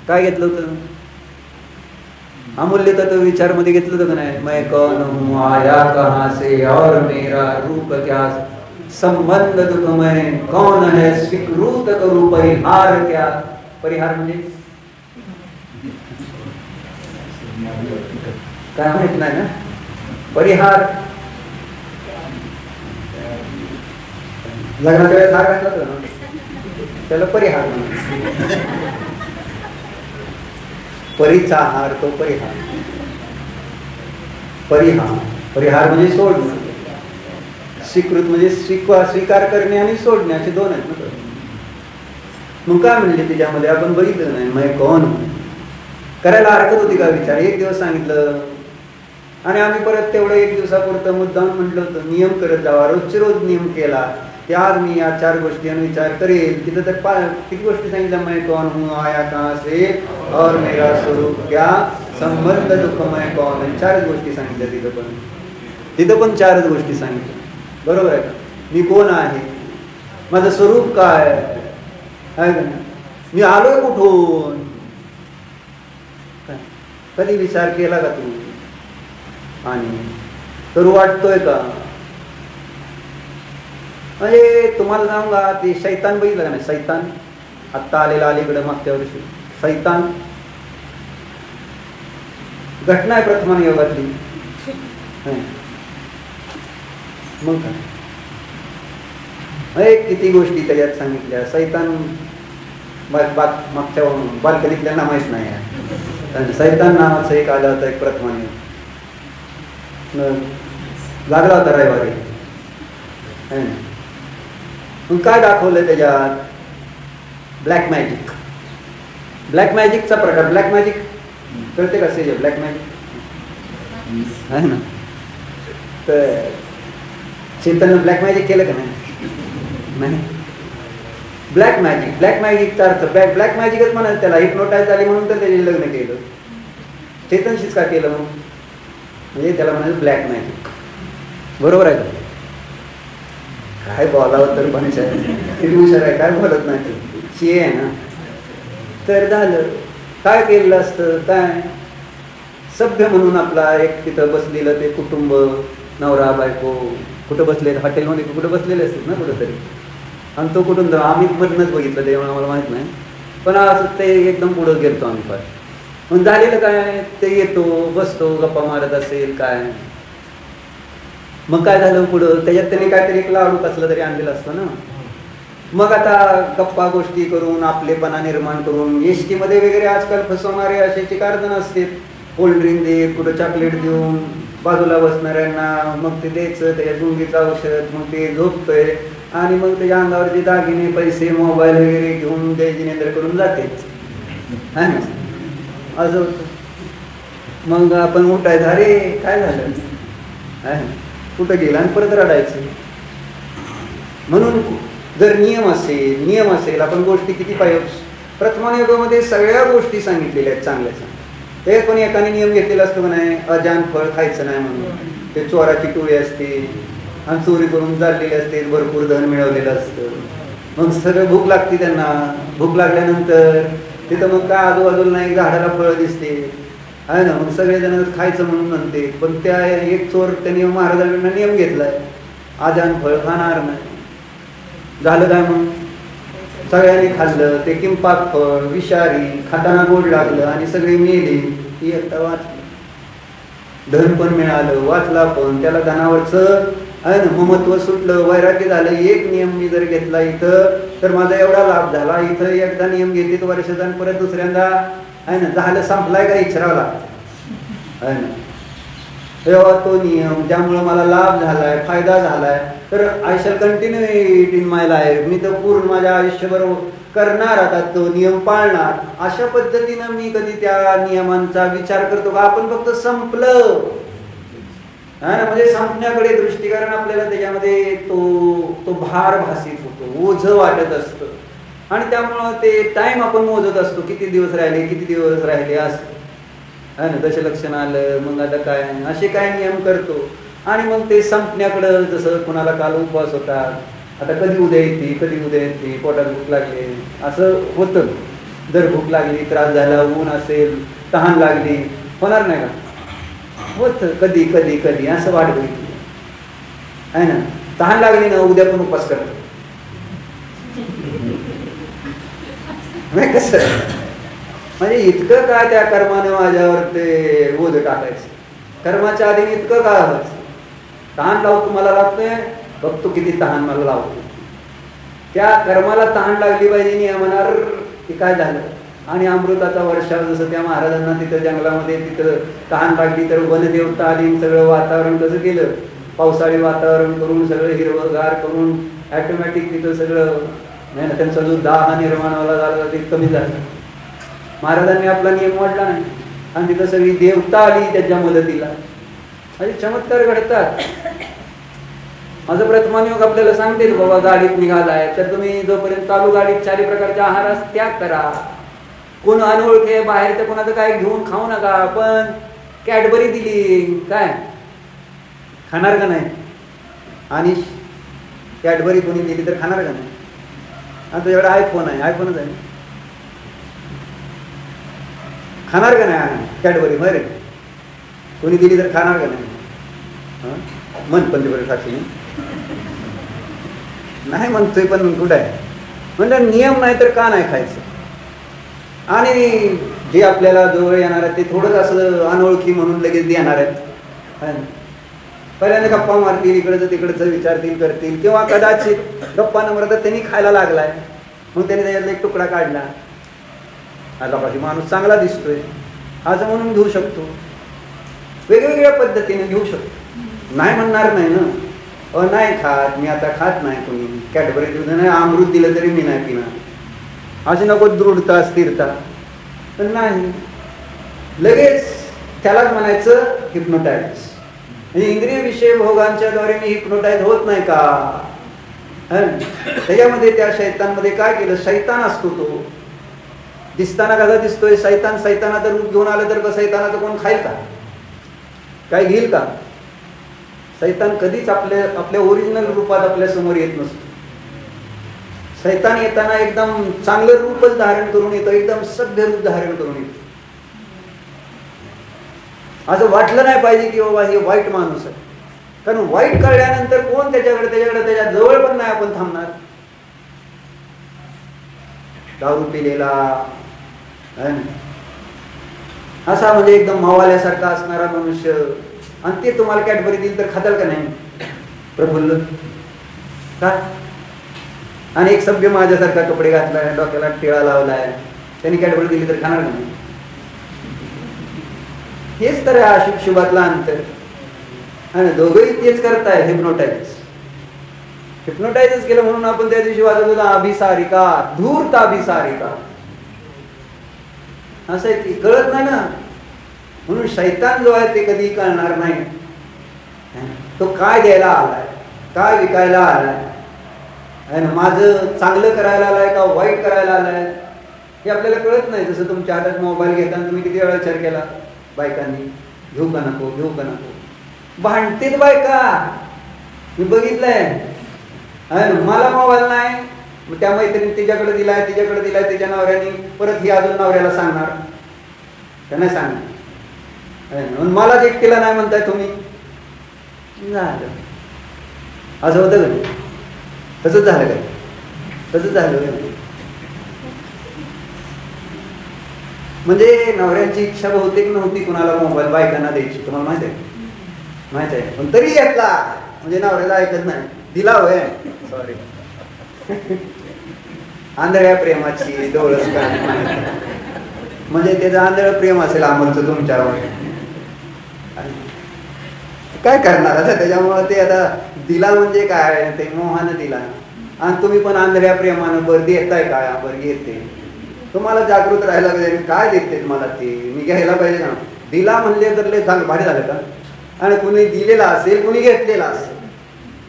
काय घेतलं होतं? अमूल्य तत्व विचार मध्ये घेतलं होतं का नाही? मैं कौन हूँ, आया कहाँ से और मेरा रूप क्या, संबंध दुखमय कौन है, स्वीकृत करू परिहार क्या. परिहार म्हणजे काय माहित नाही ना? परिहार लग्नाच्या वेळेस हार घातला होता ना, त्याला परिहार म्हणतात. परीचा हार तो परिहार. परिहार, परिहार म्हणजे सोडणं. स्वीकृत म्हणजे स्वीकार करणे आणि सोडणे, असे दोन आहेत ना. मग काय म्हणले त्याच्यामध्ये? आपण बघितलं नाही. मैं कोण करायला हरकत होती का विचार? एक दिवस सांगितलं आणि आम्ही परत तेवढं एक दिवसापुरतं मुद्दाम म्हटलं होतं नियम करत जावा. रोजचे रोज नियम केला की आज मी या 4 गोष्टींवर विचार करेल. तिथं तर किती गोष्टी सांगितल्या? मैं कौन हूँ, आया कहाँ से और मेरा स्वरूप क्या, संबंध दुःखमय कौन. 4 गोष्टी सांगितल्या तिथं पण 4 गोष्टी सांगितल्या. बरोबर आहे का? मी कोण आहे, माझं स्वरूप काय आहे का, मी आलोय कुठून. कधी विचार केला का तू? आणि करू वाटतोय का? म्हणजे तुम्हाला सांगू का, ते शैतान बघितलं का नाही? शैतान आत्ता आलेला अलीकडे मागच्या वर्षी. शैतान घटना आहे प्रथमान योगातली. मग काय किती गोष्टी त्याच्यात सांगितल्या. शैतान मागच्या बालकनीतल्यांना माहित नाही. शैतान नावाचं एक आलं होतं, एक प्रथमान लागला होता रविवारी. काय दाखवलं त्याच्यात? Black magic. ब्लॅक मॅजिकचा प्रकार. ब्लॅक मॅजिक कळते का? सेज ब्लॅक मॅजिक आहे ना. तर चेतननं ब्लॅक मॅजिक केलं का नाही? ब्लॅक मॅजिक, ब्लॅक मॅजिकचा अर्थ ब्लॅक मॅजिकच म्हणाल त्याला. हिप्नोटाईज झाली म्हणून तर त्याचे लग्न केलं. चेतनशीच का केलं मग? म्हणजे त्याला म्हणाल ब्लॅक मॅजिक. बरोबर आहे का? काय बोलावं तर पण किती हुशार आहे, काय बोलत नाही. शी आहे ना. तर झालं काय केलेलं असतं? काय सभ्य म्हणून आपला एक तिथं बसलेलं ते कुटुंब, नवरा बायको कुठं बसले, हॉटेलमध्ये कुठं बसलेले असतात ना कुठंतरी. आणि तो कुठून आम्ही मधनच बघितलं, तेव्हा आम्हाला माहित नाही. पण असं ते एकदम पुढं गेलतो आम्ही फार. मग झालेलं काय, ते येतो बसतो गप्पा मारत असेल काय. मग काय झालं पुढं? त्याच्यात त्याने काहीतरी एक लाडू कसलं तरी आणलेलं असतं ना. मग आता गप्पा गोष्टी करून आपलेपणा निर्माण करून एसटीमध्ये वगैरे आजकाल फसवणारे असे चिकारजण असते. कोल्ड्रिंक दे, कुठं चॉकलेट देऊन बाजूला बसणाऱ्यांना मग ते द्यायचं, त्याच्या गुंगीचं औषध, मग ते झोपतोय आणि मग त्याच्या अंगावरचे दागिने पैसे मोबाईल वगैरे घेऊन ते जिनेंद्र करून जाते. असं होतं. मग आपण उठायचं, अरे काय झालं, कुठं गेलं, आणि परत रडायचं. म्हणून जर नियम असेल आपण गोष्टी किती पाहिजे. प्रथमानुयोगामध्ये सगळ्या गोष्टी सांगितलेल्या आहेत चांगल्या. ते पण एकाने नियम घेतलेला असतो का नाही, अजान फळ खायचं नाही म्हणून. ते चोराची टोळी असते आणि चोरी करून चाललेले असते, भरपूर धन मिळवलेलं असतं. मग सगळं भूक लागते त्यांना. भूक लागल्यानंतर तिथं मग काय आजूबाजूला नाही झाडाला फळं दिसते आहे ना, मग सगळेजण खायचं म्हणून म्हणते. पण त्या एक चोर त्यांनी महाराजांकडून नियम घेतलाय, अजान फळ खाणार नाही. झालं काय मग, सगळ्यांनी खाल्लं ते किंपाक फळ, विषारी, खाताना गोड लागलं आणि सगळे मेले. ती एकटा वाचली, धन पण मिळालं, वाचला पण, त्याला धनावरचं आहे ना ममत्व सुटलं, वैराग्य झालं. एक नियम मी जर घेतला इथं तर माझा एवढा लाभ झाला. इथं एकदा नियम घेतले तर वर्षाचा आणि परत दुसऱ्यांदा आहे ना झालं, संपलाय का इच्छरावला आहे ना. तेव्हा तो नियम ज्यामुळे मला लाभ झालाय, फायदा झालाय, तर I shall continue it in my life. मी तर पूर्ण माझ्या आयुष्यभर करणार, आता तो नियम पाळणार. अशा पद्धतीनं मी कधी त्या नियमांचा विचार करतो का. आपण फक्त संपलं हा ना, म्हणजे संपण्याकडे दृष्टी, कारण आपल्याला त्याच्यामध्ये तो भार भासित होतो, ओझं वाटत असतं. आणि त्यामुळं ते टाइम आपण मोजत असतो, किती दिवस राहिले असं आहे ना. दशलक्षण आलं, मग आता काय, असे काय नियम करतो. आणि मग ते संपण्याकडं, जसं कुणाला काल उपवास होता, आता कधी उद्या येते, पोटात भूक लागली असं होतं. जर भूक लागली, त्रास झाला, ऊन असेल, तहान लागली, होणार नाही का, होत कधी कधी कधी असं वाट बघितली आहे ना. तहान लागली ना, उद्या पण उपवास करतो. कसं म्हणजे इतकं काय त्या कर्माने माझ्यावर ते ओझ टाकायचं. कर्माच्या आधी इतकं काय व्हायचं, तहान लावतो मला लागतोय, बघतो किती तहान मला लावतो. त्या कर्माला तहान लागली पाहिजे नियमनार की काय झालं. आणि अमृताचा वर्षा, जसं त्या महाराजांना तिथं जंगलामध्ये तिथं तहान लागली तर वनदेवता आली, सगळं वातावरण कसं केलं, पावसाळी वातावरण करून सगळं हिरवगार करून ऑटोमॅटिक तिथं सगळं नाही ना, त्यांचा जो दाह निर्माण झाला ते कमी झालं. महाराजांनी आपला नियम मोडला नाही आणि तिथं सगळी देवता आली त्याच्या मदतीला. असे चमत्कार घडतात. माझं प्रथमानुयोग आपल्याला सांगते बाबा, गाडीत निघालाय तर तुम्ही जोपर्यंत चालू गाडीत 4 प्रकारच्या आहारास त्याग करा. कोण अनोळखे बाहेरचं कोणाचं काय घेऊन खाऊ नका. पण कॅडबरी दिली काय खाणार का नाही, आणि कॅडबरी कोणी दिली तर खाणार का नाही. आणि तुझ्याकडे आयफोनच आहे, खाणार का नाही कॅडबरी, बरे कोणी दिली तर खाणार का नाही. मन पंचबरी साक्षीने नाही म्हणतोय, पण कुठं आहे म्हणजे नियम नाही तर का नाही खायचं. आणि जे आपल्याला जवळ येणार आहेत ते थोडंच असं अनोळखी म्हणून लगेच देणार आहेत. पहिल्यांदा गप्पा मारतील, इकडचं तिकडचं विचारतील करतील, किंवा कदाचित गप्पा न मारता त्यांनी खायला लागलाय, मग त्याने त्याच्यातला एक तुकडा काढला, आता पाहिजे माणूस चांगला दिसतोय असं म्हणून घेऊ शकतो. वेगवेगळ्या पद्धतीने घेऊ शकतो. नाही म्हणणार नाही ना, नाही खात मी, आता खात नाही कोणी कॅडबरी दिलं नाही, अमृत दिलं तरी मी नाही पिणार, अशी नको दृढता स्थिरता. पण नाही, लगेच त्यालाच म्हणायचं हिप्नोटाईज. म्हणजे इंद्रिय विषय भोगांच्या द्वारे मी हिप्नोटाईज होत नाही का. त्याच्यामध्ये त्या शैतानमध्ये काय केलं, शैतान असतो तो दिसताना कसा दिसतोय, सैतानाचं रूप घेऊन आलं तर सैतानाचं कोण खाईल का, काय घेईल का. सैतान कधीच आपल्या ओरिजिनल रूपात आपल्या समोर येत नसतो. सैतान येताना एकदम चांगलं रूपच धारण करून येतो, एकदम सभ्य रूप धारण करून येतो. असं वाटलं नाही पाहिजे की बाबा हे वाईट माणूस आहे, कारण वाईट कळल्यानंतर कोण त्याच्या जवळ पण नाही आपण थांबणार. दारू पिलेला असा म्हणजे एकदम मावाल्यासारखा असणारा मनुष्य, आणि ते तुम्हाला कॅडबरी दिली तर खाताल का नाही प्रफुल्ल का. आणि एक सभ्य माझ्यासारखा कपडे घातलाय, डोक्याला टिळा लावलाय, त्यांनी कॅडबरी दिली तर खाणार का नाही. हेच तर आहे अशुभ-शुभातला अंतर. आणि दोघंही तेच करताय, हिप्नोटाईजच केलं. म्हणून आपण त्या दिवशी वाजत होता अभिसारिका, धूर्त अभिसारिका. असं आहे ती कळत नाही ना. म्हणून शैतान जो आहे ते कधी कळणार नाही. तो काय द्यायला आलाय, काय विकायला आलाय, आहे ना, माझं चांगलं करायला आलाय का वाईट करायला आलाय हे आपल्याला कळत नाही. जसं तुमच्या हातात मोबाईल घेताना तुम्ही किती वेळा विचार केला बायकांनी, घेऊ का नको, घेऊ का नको. भांडतेत बायका, मी बघितलंय. मला मोबाईल नाही, त्या मैत्रिणी तिच्याकडे दिलाय, तिच्याकडे दिलाय, तिच्या नवऱ्याने, परत ही अजून नवऱ्याला सांगणार, त्यांना सांगणार. मलाच एकटीला नाही म्हणताय तुम्ही. झालं असं होतं का? तसंच झालं काय? तसंच झालं. म्हणजे नवऱ्यांची इच्छा बहुतेक नव्हती कुणाला मोबाईल बायकांना द्यायची, तुम्हाला माहित आहे? माहित आहे, पण तरी घेतला. म्हणजे नवऱ्याला ऐकत नाही, दिला होय. सॉरी, आंधळ्या प्रेमाची डोळस म्हणजे त्याचं आंधळ प्रेम असेल अमोलचं तुमच्यावर. काय करणार आता त्याच्यामुळे ते आता दिला म्हणजे काय, ते मोहानं दिला. आणि तुम्ही पण आंधळ्या प्रेमानं बरं देताय काय, बरं घेते. तुम्हाला जागृत राहायला पाहिजे, काय देते मला ते, मी घ्यायला पाहिजे ना. दिला म्हणले तर लय चांगलं भारी झालं का. आणि कुणी दिलेला असेल, कुणी घेतलेला असेल,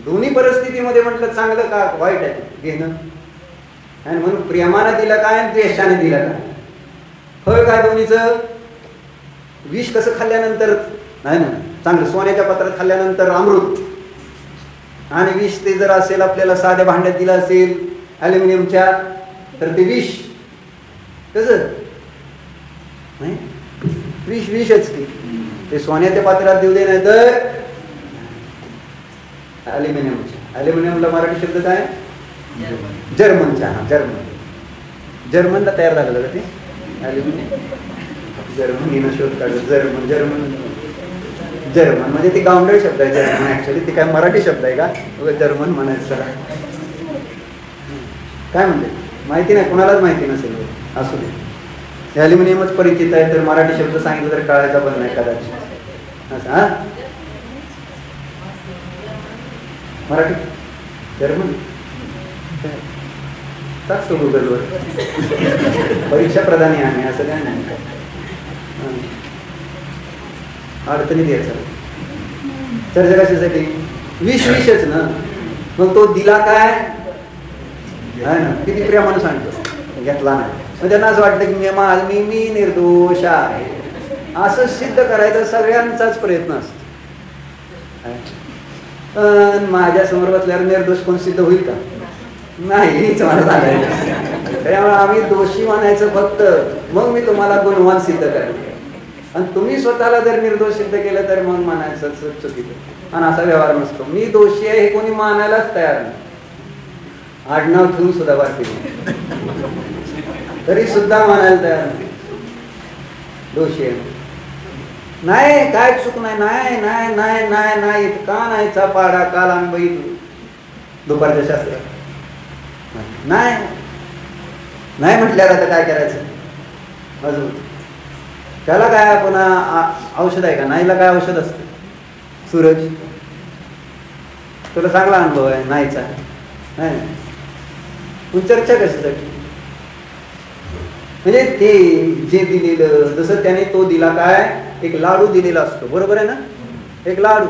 दोन्ही परिस्थितीमध्ये म्हटलं चांगलं का वाईट आहे घेणं. आणि म्हणून प्रेमानं दिलं काय आणि द्वेषाने दिलं काय, फळ काय दोन्हीचं. विष कसं खाल्ल्यानंतर नाही ना चांगलं, सोन्याच्या पात्रात खाल्ल्यानंतर अमृत, आणि विष ते जर असेल आपल्याला साध्या भांड्यात दिलं असेल ॲल्युमिनियमच्या तर ते विष. कसं नाही, विष विषच की. ते सोन्याच्या पात्रात देऊ दे, नाही तर ॲल्युमिनियमला मराठी शब्द काय? जर्मनच्या. हा, जर्मनला तयार झालं का ते ॲल्युमिनियम? जर्मनीनं शोध काढलं. जर्मन म्हणजे ते गावंढळ शब्द आहे जर्मन. ऍक्च्युली ते काय मराठी शब्द आहे का जर्मन म्हणायचं? काय म्हणते माहिती नाही, कुणालाच माहिती नसेल. असू दे, ॲल्युमिनियमच परिचित आहे तर मराठी शब्द सांगितलं तर कळायचा पण नाही कदाचित. असं हा, मराठी जर्मन टाकतो गुगलवर. परीक्षा प्रधानी आम्ही, असं काय नाही. अडचणीत यायचं चर्चा कशासाठी? विषच ना. मग तो दिला काय आहे ना, किती प्रेमानं सांगतो, घेतला नाही. मग त्यांना असं वाटतं की मी निर्दोष आहे असं सिद्ध करायचा सगळ्यांचाच प्रयत्न असतो. पण माझ्या समोर बसल्यावर निर्दोष कोण सिद्ध होईल का? नाही, हीच मला सांगायचं. त्यामुळे आम्ही दोषी म्हणायचं फक्त, मग मी तुम्हाला गुणवान सिद्ध करेन. आणि तुम्ही स्वतःला जर निर्दोष सिद्ध केलं तर मग मानायचं चुकीचं. आणि असा व्यवहार नसतो. मी दोषी आहे हे कोणी मानायलाच तयार नाही. आडनाव ठेवून सुद्धा बाकी तरी सुद्धा मानायला तयार नाही दोषी आहे. नाही, काय चूक नाही, नाही नाही नाही नाही नाही का नाहीचा पाडा काल आम्ही बघितलो दुपारच्या शास्त्रात. नाही नाही म्हटल्यावर आता काय करायचं? अजून त्याला काय पुन्हा औषध आहे का? नाहीला काय औषध असतं? सूरज, तुला चांगला अनुभव आहे नाहीचा. नाही, चर्चा कशासाठी? म्हणजे ते जे दिलेलं, जसं त्याने तो दिला काय, एक लाडू दिलेला असतो, बरोबर आहे ना? एक लाडू,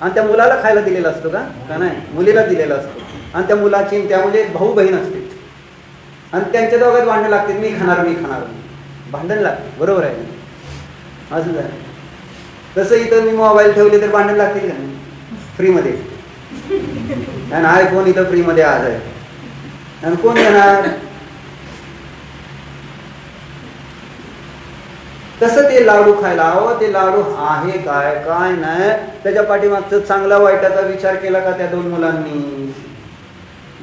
आणि त्या मुलाला खायला दिलेला असतो का नाही? मुलीला दिलेला असतो. आणि त्या मुलाची त्यामध्ये भाऊ बहीण असते, आणि त्यांच्या दोघात भांडण लागते, मी खाणार भांडण लागते, बरोबर आहे? असं झालं. तसं इथं मी मोबाईल ठेवले तर भांडण लागतील का नाही? फ्रीमध्ये. आणि आयफोन इथं फ्रीमध्ये आज आहे, आणि कोण घेणार? तसं ते लाडू खायला हवं. ते लाडू आहे काय काय नाही, त्याच्या पाठीमागचं चांगला वाईटाचा विचार केला का त्या दोन मुलांनी?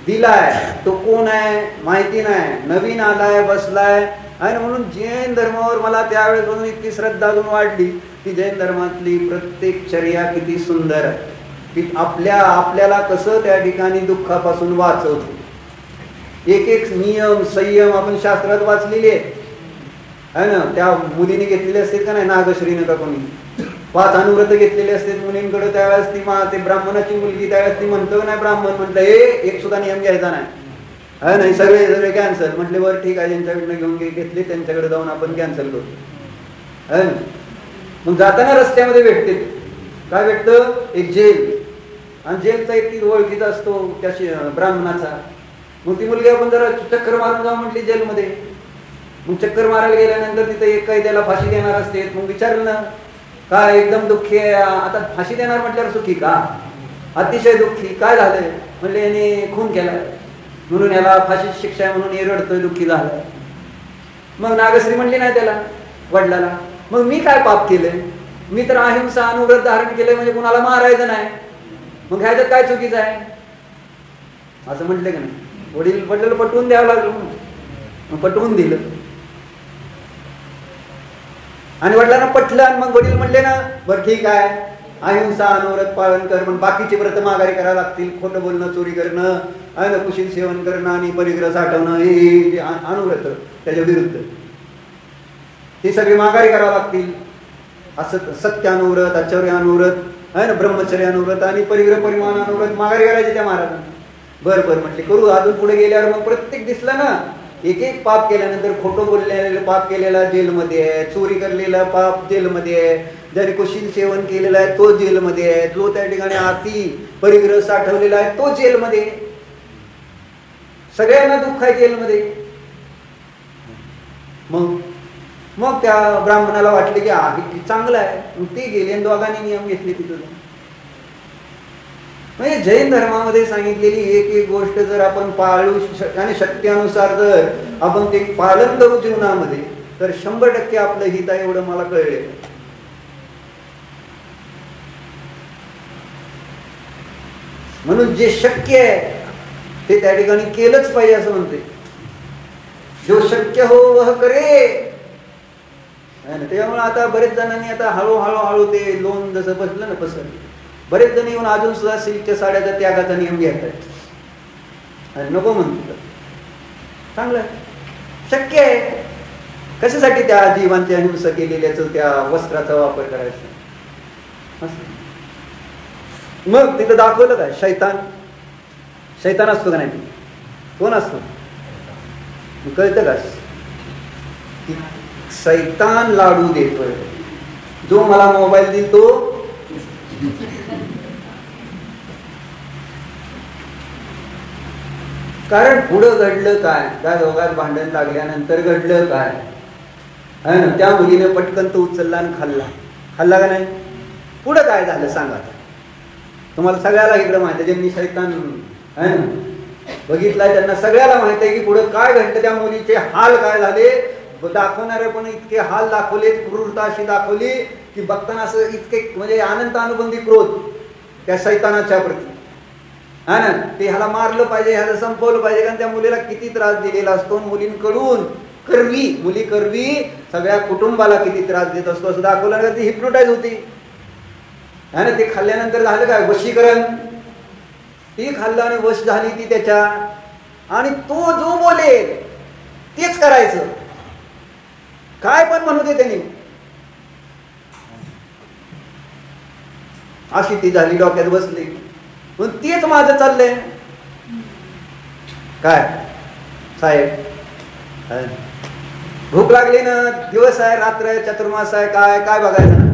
दिलाय तो कोण आहे माहिती नाही, नवीन आलाय, बसलाय. आणि म्हणून जैन धर्मावर मला त्यावेळेस इतकी श्रद्धा अजून वाढली की जैन धर्मातली प्रत्येक चर्या किती सुंदर आहे, की आपल्याला कसं त्या ठिकाणी दुःखापासून वाचवतो. एक एक नियम संयम आपण शास्त्रात वाचलेले आहे ना. त्या मुलीने घेतलेले असतील का नाही, नागश्रीनं का कोणी 5 अनुव्रत घेतलेले असतील मुलींकडे, त्यावेळेस ती ते ब्राह्मणाची मुलगी, त्यावेळेस ती म्हणतो नाही ब्राह्मण म्हटलं एक सुद्धा नियम घ्यायचा नाही. हा नाही, सगळे सगळे कॅन्सल म्हटले. बरं ठीक आहे, ज्यांच्याकडनं घेऊन घेतले त्यांच्याकडे जाऊन आपण कॅन्सल करतो. मग जाताना रस्त्यामध्ये भेटते, काय भेटतं? एक जेल. आणि जेलचा एक ओळखीचा असतो त्या ब्राह्मणाचा. मग ती मुलगी आपण जरा चक्कर मारून जाऊ म्हटली जेलमध्ये. मग चक्कर मारायला गेल्यानंतर तिथे एक कैद्याला फाशी देणार असते. मग विचारलं ना, काय एकदम दुःखी आहे, आता फाशी देणार म्हटल्यावर सुखी का? अतिशय दुःखी. काय झालंय? म्हणले याने खून केलाय म्हणून याला फाशी शिक्षा आहे म्हणून हे रडतोय, दुःखी झालाय. मग नागश्री म्हणली नाही त्याला, वडिलाला, मग मी काय पाप केलंय? मी तर अहिंसा अनुव्रत धारण केलंय, म्हणजे कुणाला मारायचं नाही. मग ह्याच्यात काय चुकीचं आहे? असं म्हटलं की नाही? वडिलाला पटवून द्यावं लागलं, मग पटवून दिलं. आणि वडिलांना पटलं. आणि मग वडील म्हणले ना, बरं ठीक आहे, अहिंसा अनुव्रत पालन कर, पण बाकीचे व्रत माघारी करावं लागतील. खोटं बोलणं, चोरी करणं, कुशील सेवन करणं आणि परिग्रह साठवणं, हे अनुव्रत त्याच्या विरुद्ध, हे सगळे माघारी करावं लागतील. असं सत्य अनुव्रत, आचर्य अनुव्रत आहे ना, ब्रह्मचर्य अनुव्रत आणि परिग्रह परिमान अनुव्रत माघारी करायचे त्या महाराजांना. बरं बरं म्हटले करू. अजून पुढे गेल्यावर मग प्रत्येक दिसलं ना, एक एक पाप केल्यानंतर, खोटं बोललेलं पाप केलेला जेलमध्ये आहे, चोरी करलेला पाप जेलमध्ये आहे, ज्याने कुशील सेवन केलेलं आहे तो जेलमध्ये आहे, जो त्या ठिकाणी अति परिग्रह साठवलेला आहे तो जेलमध्ये. सगळ्यांना दुःख आहे जेलमध्ये. मग त्या ब्राह्मणाला वाटले की आहे चांगलं आहे, मग ते गेले आणि दोघांनी नियम घेतले तिथं. म्हणजे जैन धर्मामध्ये सांगितलेली एक एक गोष्ट जर आपण पाळू आणि शक्त्यानुसार जर आपण ते पालन करू जीवनामध्ये, तर 100% आपलं हित आहे, एवढं मला कळले. म्हणून जे शक्य आहे ते त्या ठिकाणी केलंच पाहिजे असं म्हणते. जो शक्य हो वह करे. त्यामुळे आता बरेच जणांनी आता हळूहळू ते लोन जसं बसलं ना पसरलं, बरेच जण येऊन अजून सुद्धा सिल्कच्या साड्याचा त्यागाचा नियम घेतात आणि नको म्हणतात. चांगलं शक्य आहे. कशासाठी त्या जीवांची अहिंसा केलेल्याच त्या वस्त्राचा वापर करायचा? मग तिथं दाखवलं काय? शैतान असतो का नाही? कोण असतो कळतं का? शैतान लाडू देतोय. जो मला मोबाईल देतो कारण पुढं घडलं काय? त्या दोघात भांडण लागल्यानंतर घडलं काय है ना? त्या मुलीने पटकन तो उचलला आणि खाल्ला का नाही? पुढं काय झालं सांगा. तुम्हाला सगळ्याला इकडं माहिती आहे, ज्यांनी शैतान है ना बघितलाय त्यांना सगळ्याला माहिती आहे की पुढं काय घडलं. त्या मुलीचे हाल काय झाले दाखवणारे पण इतके हाल दाखवले, क्रूरता अशी दाखवली की बघताना असं इतके म्हणजे अनंत अनुबंधी क्रोध त्या शैतानाच्या प्रती है ना. ते ह्याला मारलं पाहिजे, ह्याला संपवलं पाहिजे, कारण त्या मुलीला किती त्रास दिलेला असतो. मुलींकडून मुली करवी सगळ्या कुटुंबाला किती त्रास देत असतो असं दाखवलं ना. ती हिप्नोटाईज होती है ना. ते खाल्ल्यानंतर झालं काय? वशीकरण. ती खाल्लं आणि वश झाली ती त्याच्या, आणि तो जो बोलेल तेच करायचं, काय पण म्हणू दे त्यांनी. अशी ती झाली, डोक्यात बसली. पण तेच माझं चाललंय काय साहेब? भूक लागली ना, दिवस आहे रात्र आहे चतुर्मास आहे, काय काय बघायचं ना,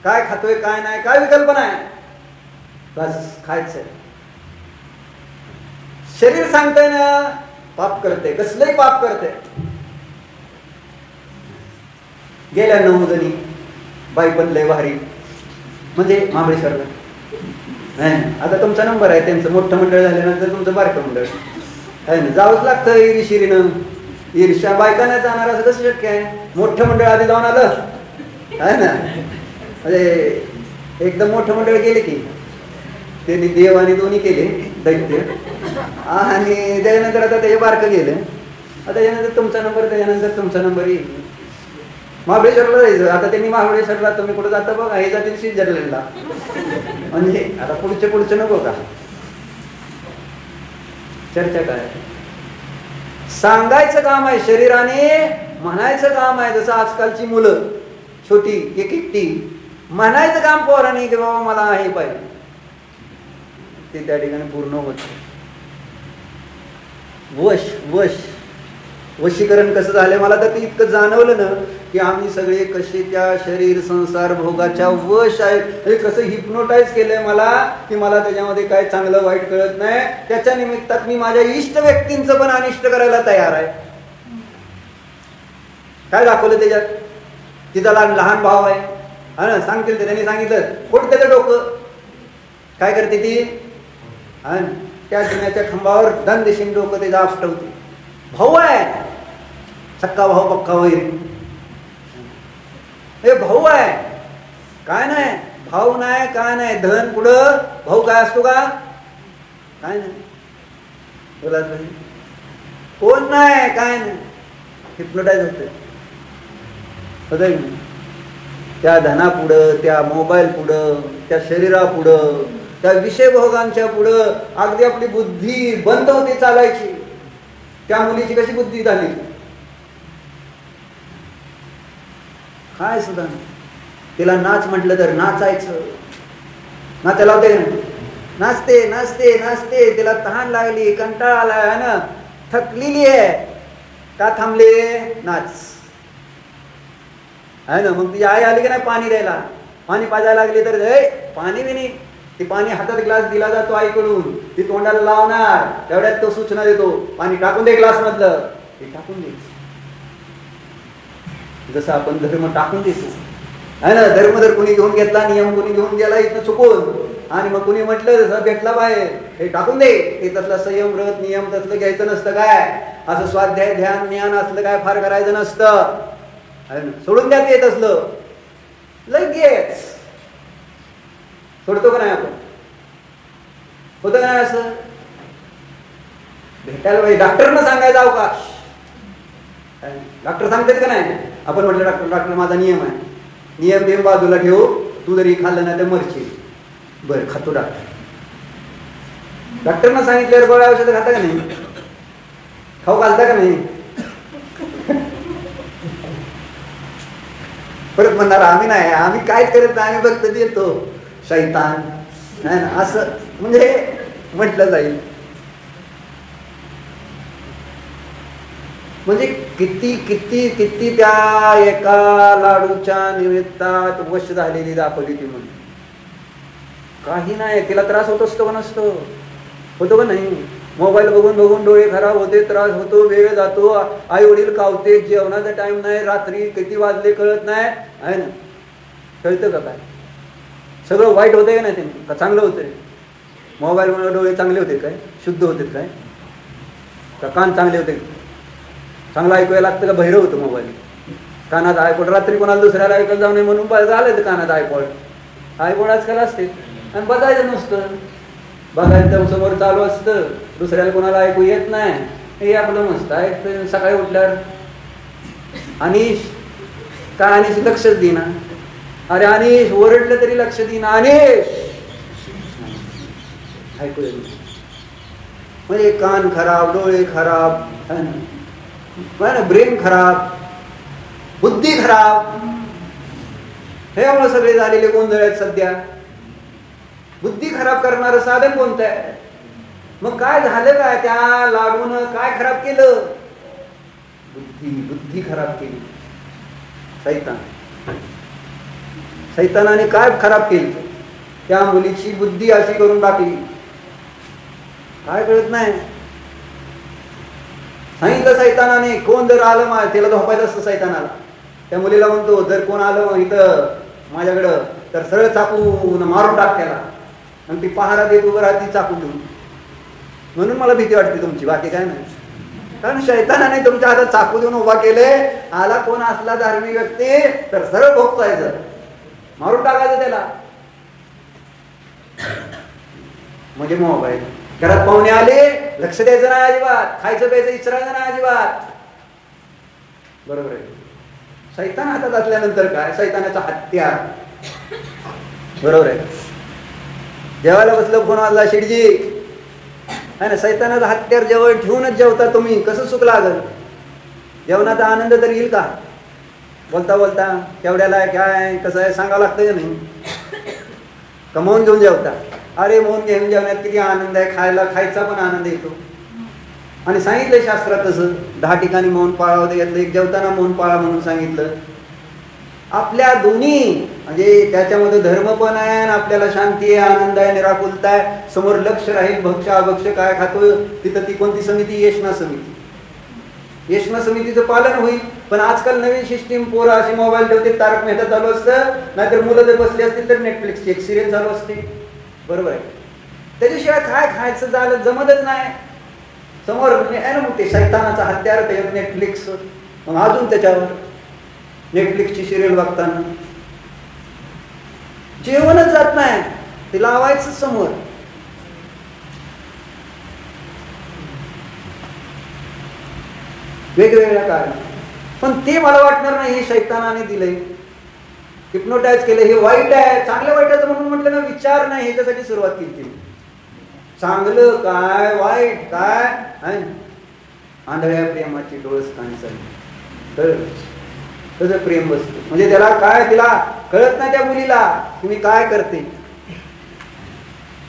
काय खातोय काय नाही, काय विकल्पना आहे, बस खायचंय. शरीर सांगतंय ना पाप करते, कसलंही पाप करते. गेल्या 9 जणी बाई पण लय भारी म्हणजे महाबळेश्वरला नाही. आता तुमचा नंबर आहे, त्यांचं मोठं मंडळ झाल्यानंतर तुमचं बारकं मंडळ आहे ना. जावंच लागतं ईर्षिरीनं. ईर्ष्या बायकांना जाणार असं कसं शक्य आहे? मोठं मंडळ आधी जाऊन आलं आहे ना. म्हणजे एकदम मोठं मंडळ गेले की त्यांनी देव आणि दोन्ही केले दैत्य, आणि त्याच्यानंतर आता त्याचे बारकं गेलं. आता त्याच्यानंतर तुमचा नंबर, त्याच्यानंतर तुमचा नंबर येईल. महाबळेश्वरला जायचं. आता त्यांनी महाबळेश्वरला तुम्ही कुठं जाता बघा, हे जातील स्वित्झर्लंडला. म्हणजे आता पुढचे नको का? चर्चा काय? सांगायचं काम आहे शरीराने, म्हणायचं काम आहे. जसं आजकालची मुलं छोटी एकटी म्हणायचं काम पोरांनी की बाबा मला हे पाहिजे, ते त्या ठिकाणी पूर्ण होत. वश वश वशीकरण कसं झालं मला तर ते इतकं जाणवलं ना की आम्ही सगळे कसे त्या शरीर संसार भोगाच्या वश आहेत. हे कसं हिप्नोटाईज केलंय मला की मला त्याच्यामध्ये काय चांगलं वाईट कळत नाही. त्याच्या निमित्तात मी माझ्या इष्ट व्यक्तींचं पण अनिष्ट करायला तयार आहे. काय दाखवलं त्याच्यात? तिचा लहान भाव आहे हा ना, सांगतील ते त्यांनी सांगितलं फोड त्याचं डोकं. काय करते ती? त्या जिन्याच्या खांबावर दंदेशीन डोकं त्याचं आपटवते. भाऊ आहे, सक्का भाऊ पक्का वैरी. हे भाऊ आहे, काय नाही भाऊ नाही काय नाही, धन पुढं भाऊ काय असतो का? काय नाही. बोला कोण नाही काय नाही. हिप्नोटाईज होतंय. त्या धनापुढं, त्या मोबाईल पुढं, त्या शरीरापुढं, त्या विषयभोगांच्या पुढं अगदी आपली बुद्धी बंद होते चालायची. त्या मुलीची कशी बुद्धी झाली? काय सुद्धा तिला नाच म्हटलं तर नाचायचं. नाचायला होते का नाही? नाचते नाचते नाचते. तिला तहान लागली, कंटाळा आलाय ना, थकलेली आहे. का थांबले? नाच आहे ना. मग ती आई आली की नाही पाणी द्यायला, पाणी पाजायला लागली तर पाणी बी नाही. ती पाणी हातात ग्लास दिला जातो आईकडून, ती तोंडाला लावणार तेवढ्यात तो सूचना देतो पाणी टाकून दे ग्लास मधलं. ते टाकून दे. जसं आपण धर्म टाकून देतो आहे ना. धर्म जर कोणी घेऊन घेतला, नियम कोणी घेऊन गेला इथं चुकून, आणि मग कोणी म्हटलं जसं भेटला बाहेर हे टाकून दे, हे तसलं संयम व्रत नियम तसलं घ्यायचं नसतं. काय असं स्वाध्याय ध्यान ज्ञान असलं काय फार करायचं नसतं. सोडून द्या येत असलं लगेच. सोडतो का नाही आपण? होतं का नाही असं? भेटायला पाहिजे. डॉक्टरना सांगायचा अवकाश. डॉक्टर सांगतात का नाही? आपण म्हटलं डॉक्टर माझा नियम आहे, नियम देव बाजूला ठेवू, तू जरी खाल्लं नाही तर मरशील. बरं खातो डॉक्टर. डॉक्टरना सांगितल्यावर गोळ्या औषध खाता का नाही? खाऊ घालता का नाही? परत म्हणणार आम्ही नाही, आम्ही काय करत नाही, आम्ही फक्त देतो. शैतान आहे ना, असं म्हणजे म्हटलं जाईल. म्हणजे किती किती किती त्या एका लाडूच्या निमित्तात वश झालेली दाखवली ती. म्हणून काही नाही, तिला त्रास होत असतो का नसतो? होतो का नाही? मोबाईल बघून बघून डोळे खराब होते, त्रास होतो, वेळ जातो, आई वडील कावते, जेवणाचा टाइम नाही, रात्री किती वाजले कळत नाही आहे ना. कळतं का? काय सगळं वाईट होतंय का नाही? ते का चांगलं होतंय? मोबाईलमुळे डोळे चांगले होते काय? शुद्ध होते काय? का कान चांगले होते? चांगलं ऐकायला लागतं का बहिरं होतं मोबाईल? कानात आयपॉड, रात्री कोणाला दुसऱ्याला ऐकायला जाऊ नये म्हणून झालं तर कानात आयपॉड. आयपॉड आजकाल असते आणि बघायचं नुसतं, बघायचं समोर चालू असतं, दुसऱ्याला कोणाला ऐकू येत नाही, हे आपलं मस्त ऐकतं. सकाळी उठल्यावर अनिश काय, अनिश लक्षच देईना. अरे अनिश ओरडलं तरी लक्ष देईना. अनिश ऐकू येत. म्हणजे कान खराब, डोळे खराब, ब्रेन खराब, बुद्धी खराब, हे एवढं सगळे झालेले गोंधळ आहेत सध्या. बुद्धी खराब करणारं साधन कोणतं आहे? मग काय झालं काय? त्या लाडून काय खराब केलं? बुद्धी. बुद्धी खराब केली सैतानाने. काय खराब केली? त्या मुलीची बुद्धी अशी करून टाकली. काय कळत नाही. सांगितलं सैतानाने, कोण जर आलं त्याला झोपायचं असतं सैतानाला. त्या मुलीला म्हणतो जर कोण आलं इथं माझ्याकडं तर सरळ चाकून मारून टाक त्याला. आणि ती पहारा देत उभं राहते चाकू घेऊन. म्हणून मला भीती वाटते तुमची, बाकी काय नाही. कारण शैतानाने तुमच्या हातात चाकू देऊन उभा केले. आला कोण असला धार्मिक व्यक्ती तर सरळ भोगतायचं, मारून टाकायचं त्याला. म्हणजे मोबाईल. घरात पाहुणे आले, लक्ष द्यायचं नाही अजिबात, खायचं प्यायचं विचारायचं नाही अजिबात. बरोबर आहे. सैतान हातात असल्यानंतर काय? सैतानाचा हत्यार. बरोबर आहे. जेवायला बसलं, फोन वाजला, शिडजी आहे ना. सैतानाचा हत्यार जवळ ठेवूनच जेवता तुम्ही, कसं सुख लागल? जेवणाचा आनंद तर येईल का? बोलता बोलता केवढ्याला काय कसं आहे सांगावं लागतं का नाही? कमावून घेऊन जेवता. अरे मोहन घेऊन जेवण्यात किती आनंद आहे, खायचा पण आनंद येतो. आणि सांगितलंय शास्त्रात तसं 10 ठिकाणी मौन पाळावं, यातलं एक जेवताना मौन पाळा म्हणून सांगितलं. आपल्या दोन्ही म्हणजे त्याच्यामध्ये धर्म पण आहे आणि आपल्याला शांती आहे, आनंद आहे, निराकुलता आहे. समोर लक्ष राहील भक्ष अभक्ष काय खातोय. तिथं ती कोणती समिती? येशना समिती. येशना समितीचं पालन होईल. पण आजकाल नवीन सिस्टीम, पोरं अशी मोबाईल ठेवते, तारक मेहता चालू असतं, नाहीतर मुलं जर बसली असतील तर नेटफ्लिक्सची एक सिरियल चालू असते. बरोबर आहे. त्याच्याशिवाय काय खायचं झालं जमतच नाही. समोर म्हणजे आहे ना मग ते शैतानाचा हत्यार त्याच्यात नेटफ्लिक्स. मग अजून त्याच्यावर नेटफ्लिक्सची सिरियल बघताना जेवणच जात नाही, ते लावायचं समोर. वेगवेगळ्या कारण. पण ते मला वाटणार नाही हे शैतानाने दिलंय, हिप्नोटाईज केलं, हे वाईट आहे. चांगलं वाईटाचं म्हणून म्हटलं ना, विचार नाही, ह्याच्यासाठी सुरुवात केली. चांगलं काय वाईट काय, आंधळ्या प्रेमाची डोळस काणसाली तसं प्रेम बसतं. म्हणजे त्याला काय, तिला कळत नाही त्या मुलीला तुम्ही काय करते.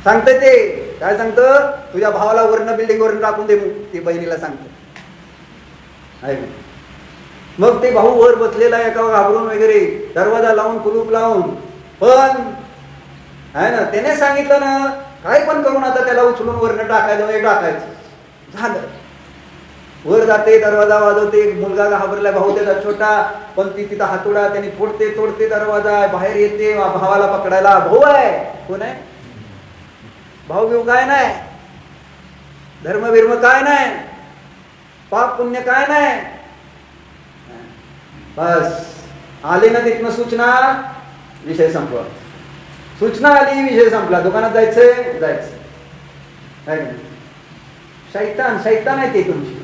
सांगते ते काय सांगतं, तुझ्या भावाला वरनं बिल्डिंग वरून टाकून दे, ते बहिणीला सांगतं. मग ते भाऊ वर बसलेला एका घाबरून वगैरे, दरवाजा लावून कुलूप लावून, पण आहे ना त्याने सांगितलं ना काय पण करून आता त्याला उचलून वरनं टाकायचं, टाकायचं झालं. वर जाते, दरवाजा वाजवते, मुलगा घाबरला, भाऊ त्याचा छोटा, पण ती तिथं हातोडा त्याने तोडते दरवाजा, बाहेर येते, भावाला पकडायला. भाऊ आहे, कोण आहे? भाऊ बिऊ काय नाही, धर्म बिर्म काय नाही, पाप पुण्य काय नाही. बस आली ना तिथनं सूचना, विषय संपला. सूचना आली, विषय संपला. दुकानात जायचं. शैतान आहे ते तुमची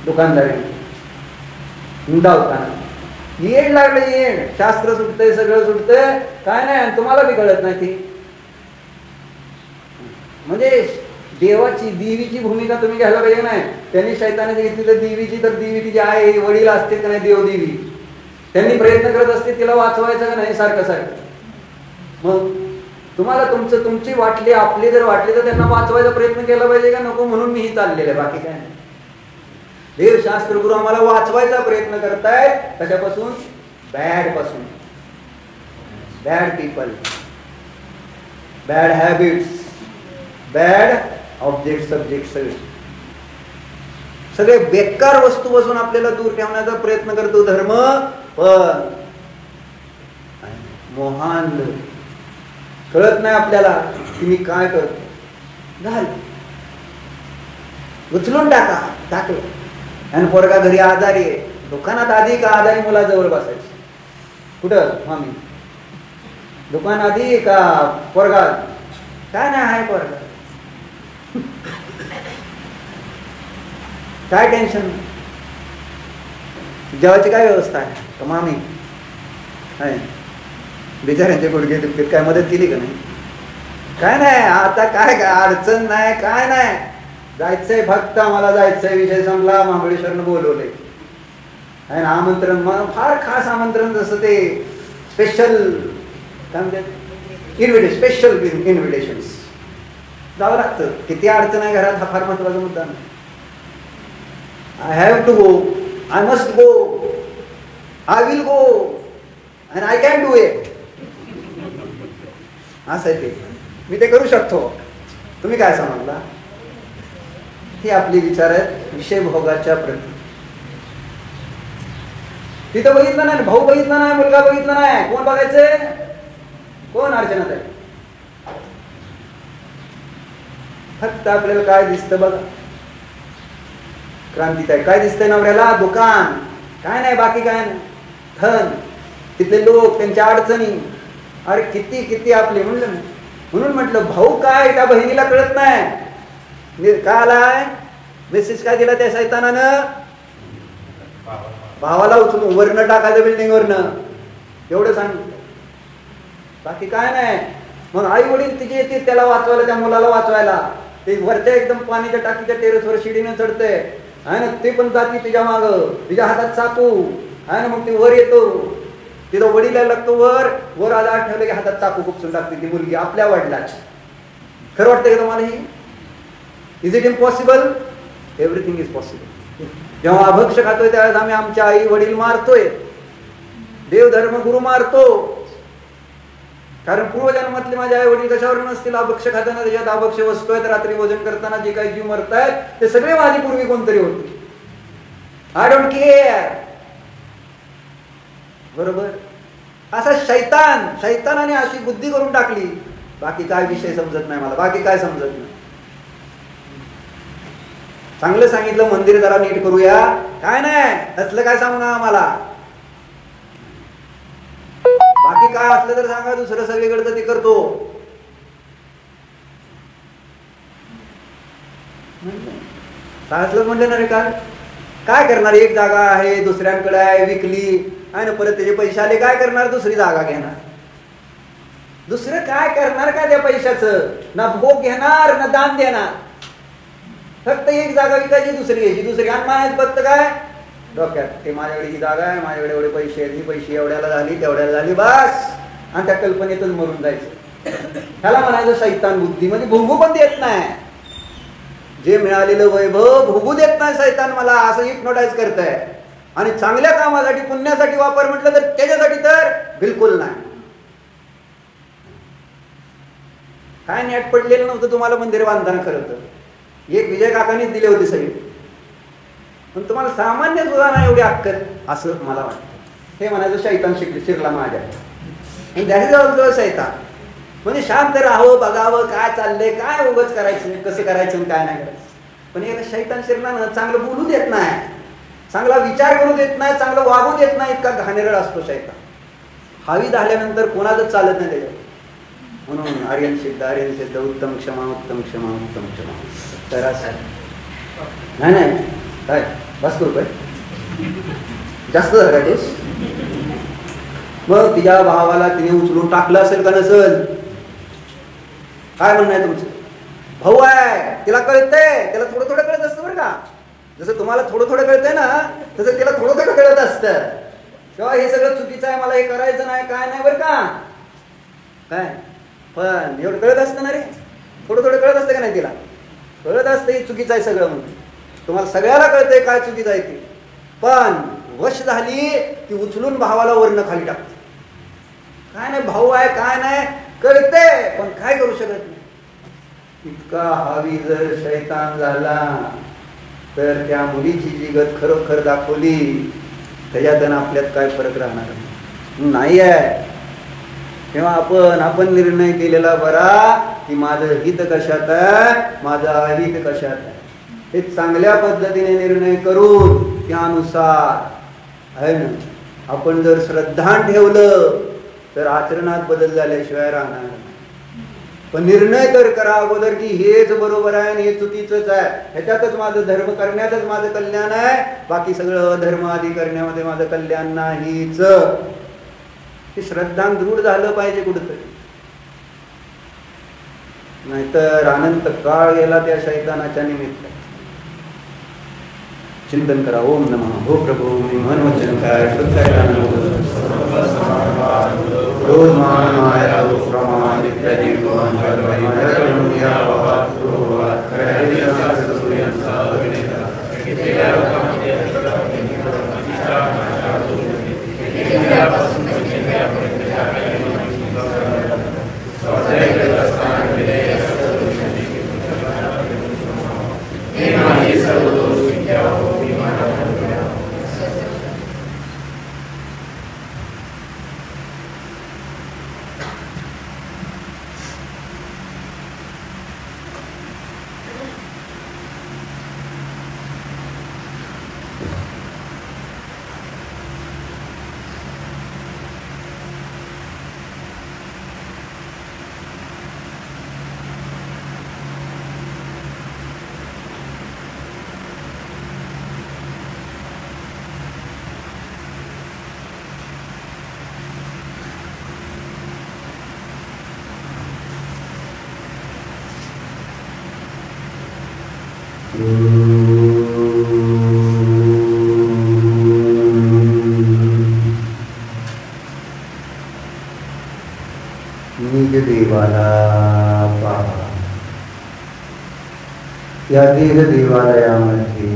दुकानदारी निंदावताना. येड लागलं, येड. शास्त्र सुटतंय, सगळं सुटतंय, काय नाही, तुम्हाला बी कळत नाही. ती म्हणजे देवाची देवीची भूमिका तुम्ही घ्यायला पाहिजे नाही. त्यांनी शैतानाची घेतली तर देवीची, तर देवी तिची आहे, वडील असते का नाही देवदेवी, त्यांनी प्रयत्न करत असते तिला वाचवायचं का नाही सारखं. मग तुम्हाला तुमची वाटली, आपली जर वाटली तर त्यांना वाचवायचा प्रयत्न केला पाहिजे का नको, म्हणून मी ही चाललेलं आहे, बाकी काय नाही. देवशास्त्र गुरु आम्हाला वाचवायचा प्रयत्न करतायत. कशापासून? बॅड पासून. Bad people, bad habits, bad object, subject, सगळे बेकार वस्तूपासून आपल्याला दूर ठेवण्याचा प्रयत्न करतो धर्म. पण मोहान कळत नाही आपल्याला की मी काय करतो. झालं, उचलून टाकलं. आणि पोरगा घरी आजारी आहे, दुकानात आधी का आजारी मुलाजवळ बसायचं? कुठं मामी? दुकान आधी का पोरगा? काय नाही आहे पोरगा, काय टेन्शन. जेवायची काय व्यवस्था आहे का मामी? आहे बिचाऱ्यांचे गुडघे दुखतात, काय मदत केली का नाही? काय नाही, आता काय अडचण नाही, काय नाही. जायचंय फक्त आम्हाला, जायचंय, विषय संपला. महाबळेश्वरनं बोलवले आहे ना, आमंत्रण, फार खास आमंत्रण, जसं ते स्पेशल काय म्हणतात, स्पेशल इन्व्हिटेशन्स. जावं लागतं. किती अडचण आहे घरात, हा फार महत्वाचा मुद्दा नाही. I have to go, I must go, I will go and I can do it. असं आहे ते, मी ते करू शकतो. तुम्ही काय समजला? ही आपली विचार आहेत विषय भोगाच्या प्रती. तिथं बघितलं नाही, भाऊ बघितला नाही, मुलगा बघितला नाही, कोण बघायचंय? कोण? अर्चनात आहे. फक्त आपल्याला काय दिसतं बघा, क्रांतीत आहे. काय दिसतंय नवऱ्याला? दुकान, काय नाही, बाकी काय नाही. धन, तिथले लोक, त्यांच्या अडचणी, अरे किती किती आपले. म्हणून म्हटलं भाऊ काय, त्या बहिणीला कळत नाही. काय आलाय मेसेज, काय दिला त्या शैतानानं? भावाला उचलून वरनं टाकायचं, बिल्डिंग वरनं, एवढं सांगितलं, बाकी काय नाही. मग आई वडील तिचे येते त्याला वाचवायला, त्या मुलाला वाचवायला. ते वरच्या एकदम पाण्याच्या टाकीच्या टेरेसवर शिडीनं चढतंय आहे ना, ते पण जाती तिच्या माग, तिच्या हातात चाकू आहे ना. मग ती वर येतो, तिथं वडीला लागतो, वर आधार ठेवले की हातात चाकू खुपसून टाकते ती मुलगी आपल्या वडिलाची. खरं वाटतंय का तुम्हाला? He is it impossible? Everything is possible. जेव्हा अभक्ष खातोय त्यावेळेस आम्ही आमच्या आई वडील मारतोय, देव धर्म गुरु मारतो. कारण पूर्वजन्मातले माझे आई वडील कशावर नसतील, अभक्ष खाताना त्याच्यात अभक्ष वस्तू आहेत. रात्री भोजन करताना जे काही जीव मरतायत ते सगळे माझी पूर्वी कोणतरी होते. I don't care. बरोबर. असा शैतानाने अशी बुद्धी करून टाकली. बाकी काय विषय समजत नाही मला, बाकी काय समजत नाही. चांगलं सांगितलं मंदिर जरा नीट करूया, काय नाही असलं काय सांगू ना आम्हाला. बाकी काय असलं तर सांगा, दुसरं सगळीकडचं ते करतो. सांगितलं म्हणलं ना रे, काय करणार? एक जागा आहे दुसऱ्यांकडे आहे, विकली आहे ना, परत त्याचे पैसे आले, काय करणार? दुसरी जागा घेणार. दुसरं काय करणार का त्या पैशाचं? ना भोग घेणार ना दान देणार. फक्त एक जागा विकायची, दुसरी घ्यायची, दुसरी. आणि माहित फक्त काय डोक्यात, ते माझ्याकडे ही जागा आहे, माझ्याकडे एवढे पैसे आहेत, ही पैसे एवढ्याला झाली तेवढ्याला झाली, बस. आणि त्या कल्पनेतच मरून जायचं. ह्याला म्हणायचं शैतान बुद्धी. म्हणजे भोगू पण देत नाही. जे मिळालेलं वैभव भोगू देत नाही शैतान मला, असं हिप्नोटाईज करताय. आणि चांगल्या कामासाठी पुण्यासाठी वापर म्हटलं तर त्याच्यासाठी तर बिलकुल नाही. काय नेट पडलेलं नव्हतं तुम्हाला मंदिर बांधताना. खरं तर एक विजय काकांनीच दिले होते सगळे, पण तुम्हाला सामान्य सुद्धा नाही एवढी अक्कल, असं मला वाटतं. हे म्हणायचं शैतान शिरला माझ्या. जवळ शैतान म्हणजे शांत राहावं, बघावं काय चाललंय, काय उगाच करायचं, कसं करायचं काय नाही करायचं. पण एकदा शैतान शिरणार, चांगलं बोलू देत नाही, चांगला विचार करू देत नाही, चांगलं वागू देत नाही. इतका घाणेरड असतो शैतान. हावी झाल्यानंतर कोणाचंच चालत नाही त्याच्यावर. म्हणून आर्यन सिद्ध उत्तम क्षमा उत्तम क्षमा उत्तम क्षमा. तर असं नाही काय बस करू काय जास्त झालं काय तेच. मग तिच्या भावाला तिने उचलून टाकलं असेल का नसेल? काय म्हणणं आहे तुमचं? भाऊ आहे, तिला कळतंय, त्याला थोडं थोडं कळत असतं बरं का. जसं तुम्हाला थोडं थोडं कळतंय ना, तसं तिला थोडं थोडं कळत असतं. तेव्हा हे सगळं चुकीचं आहे, मला हे करायचं नाही, काय नाही बरं का. काय पण एवढं कळत असतं ना रे, थोडं थोडं कळत असतं का नाही तिला? कळत असतं हे चुकीचं आहे सगळं म्हणून. तुम्हाला सगळ्याला कळतंय काय चुकीचं आहे ते. पण वश झाली ती उचलून भावाला वरनं खाली टाकते. काय नाही भाऊ आहे, काय नाही कळतंय, पण काय करू शकत नाही. इतका हावी जर शैतान झाला तर त्या मुलीची जी गत खरोखर दाखवली त्याच्यात आपल्यात काय फरक राहणार नाही आहे. तेव्हा आपण निर्णय केलेला बरा की माझं हित कशात आहे, माझं अहित कशात आहे. हे चांगल्या पद्धतीने निर्णय करून त्यानुसार आहे ना, आपण जर श्रद्धा ठेवलं तर आचरणात बदल झाल्याशिवाय राहणार नाही. पण निर्णय तर करा अगोदर की हेच बरोबर आहे आणि हे चुकीचंच आहे, ह्याच्यातच माझं धर्म करण्यातच माझं कल्याण आहे, बाकी सगळं अधर्म आदी करण्यामध्ये माझं कल्याण नाहीच. हे श्रद्धा दृढ झालं पाहिजे कुठंतरी. नाहीतर अनंत काळ गेला त्या शैतानाच्या निमित्त. चिंतन करा. ओम नमः. हो प्रभू मी मन वचन काय क्रोध मान माया प्रमाण इत्यादी देवाला पाहा. या देह देवालयामध्ये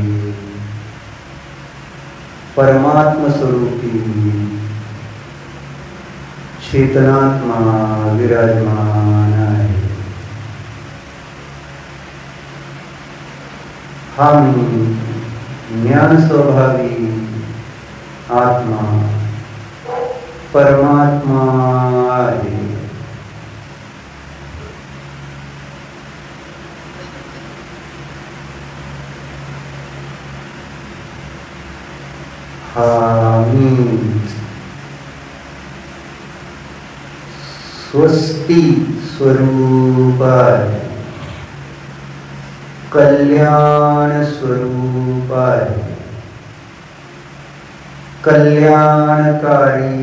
परमात्म स्वरूपी चेतनात्मा विराजमान आहे. हा मी ज्ञान स्वभावी आत्मा परमात्मा आहे. हा मी स्वस्ति स्वरूप आहे, कल्याण स्वरूप आहे, कल्याणकारी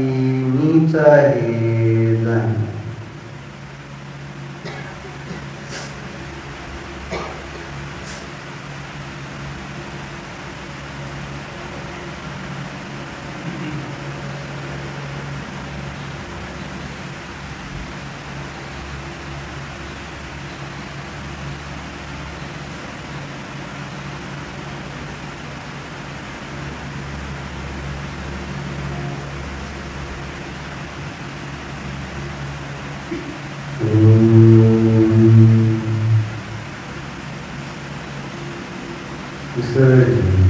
मीच आहे जाण. विसर्जन.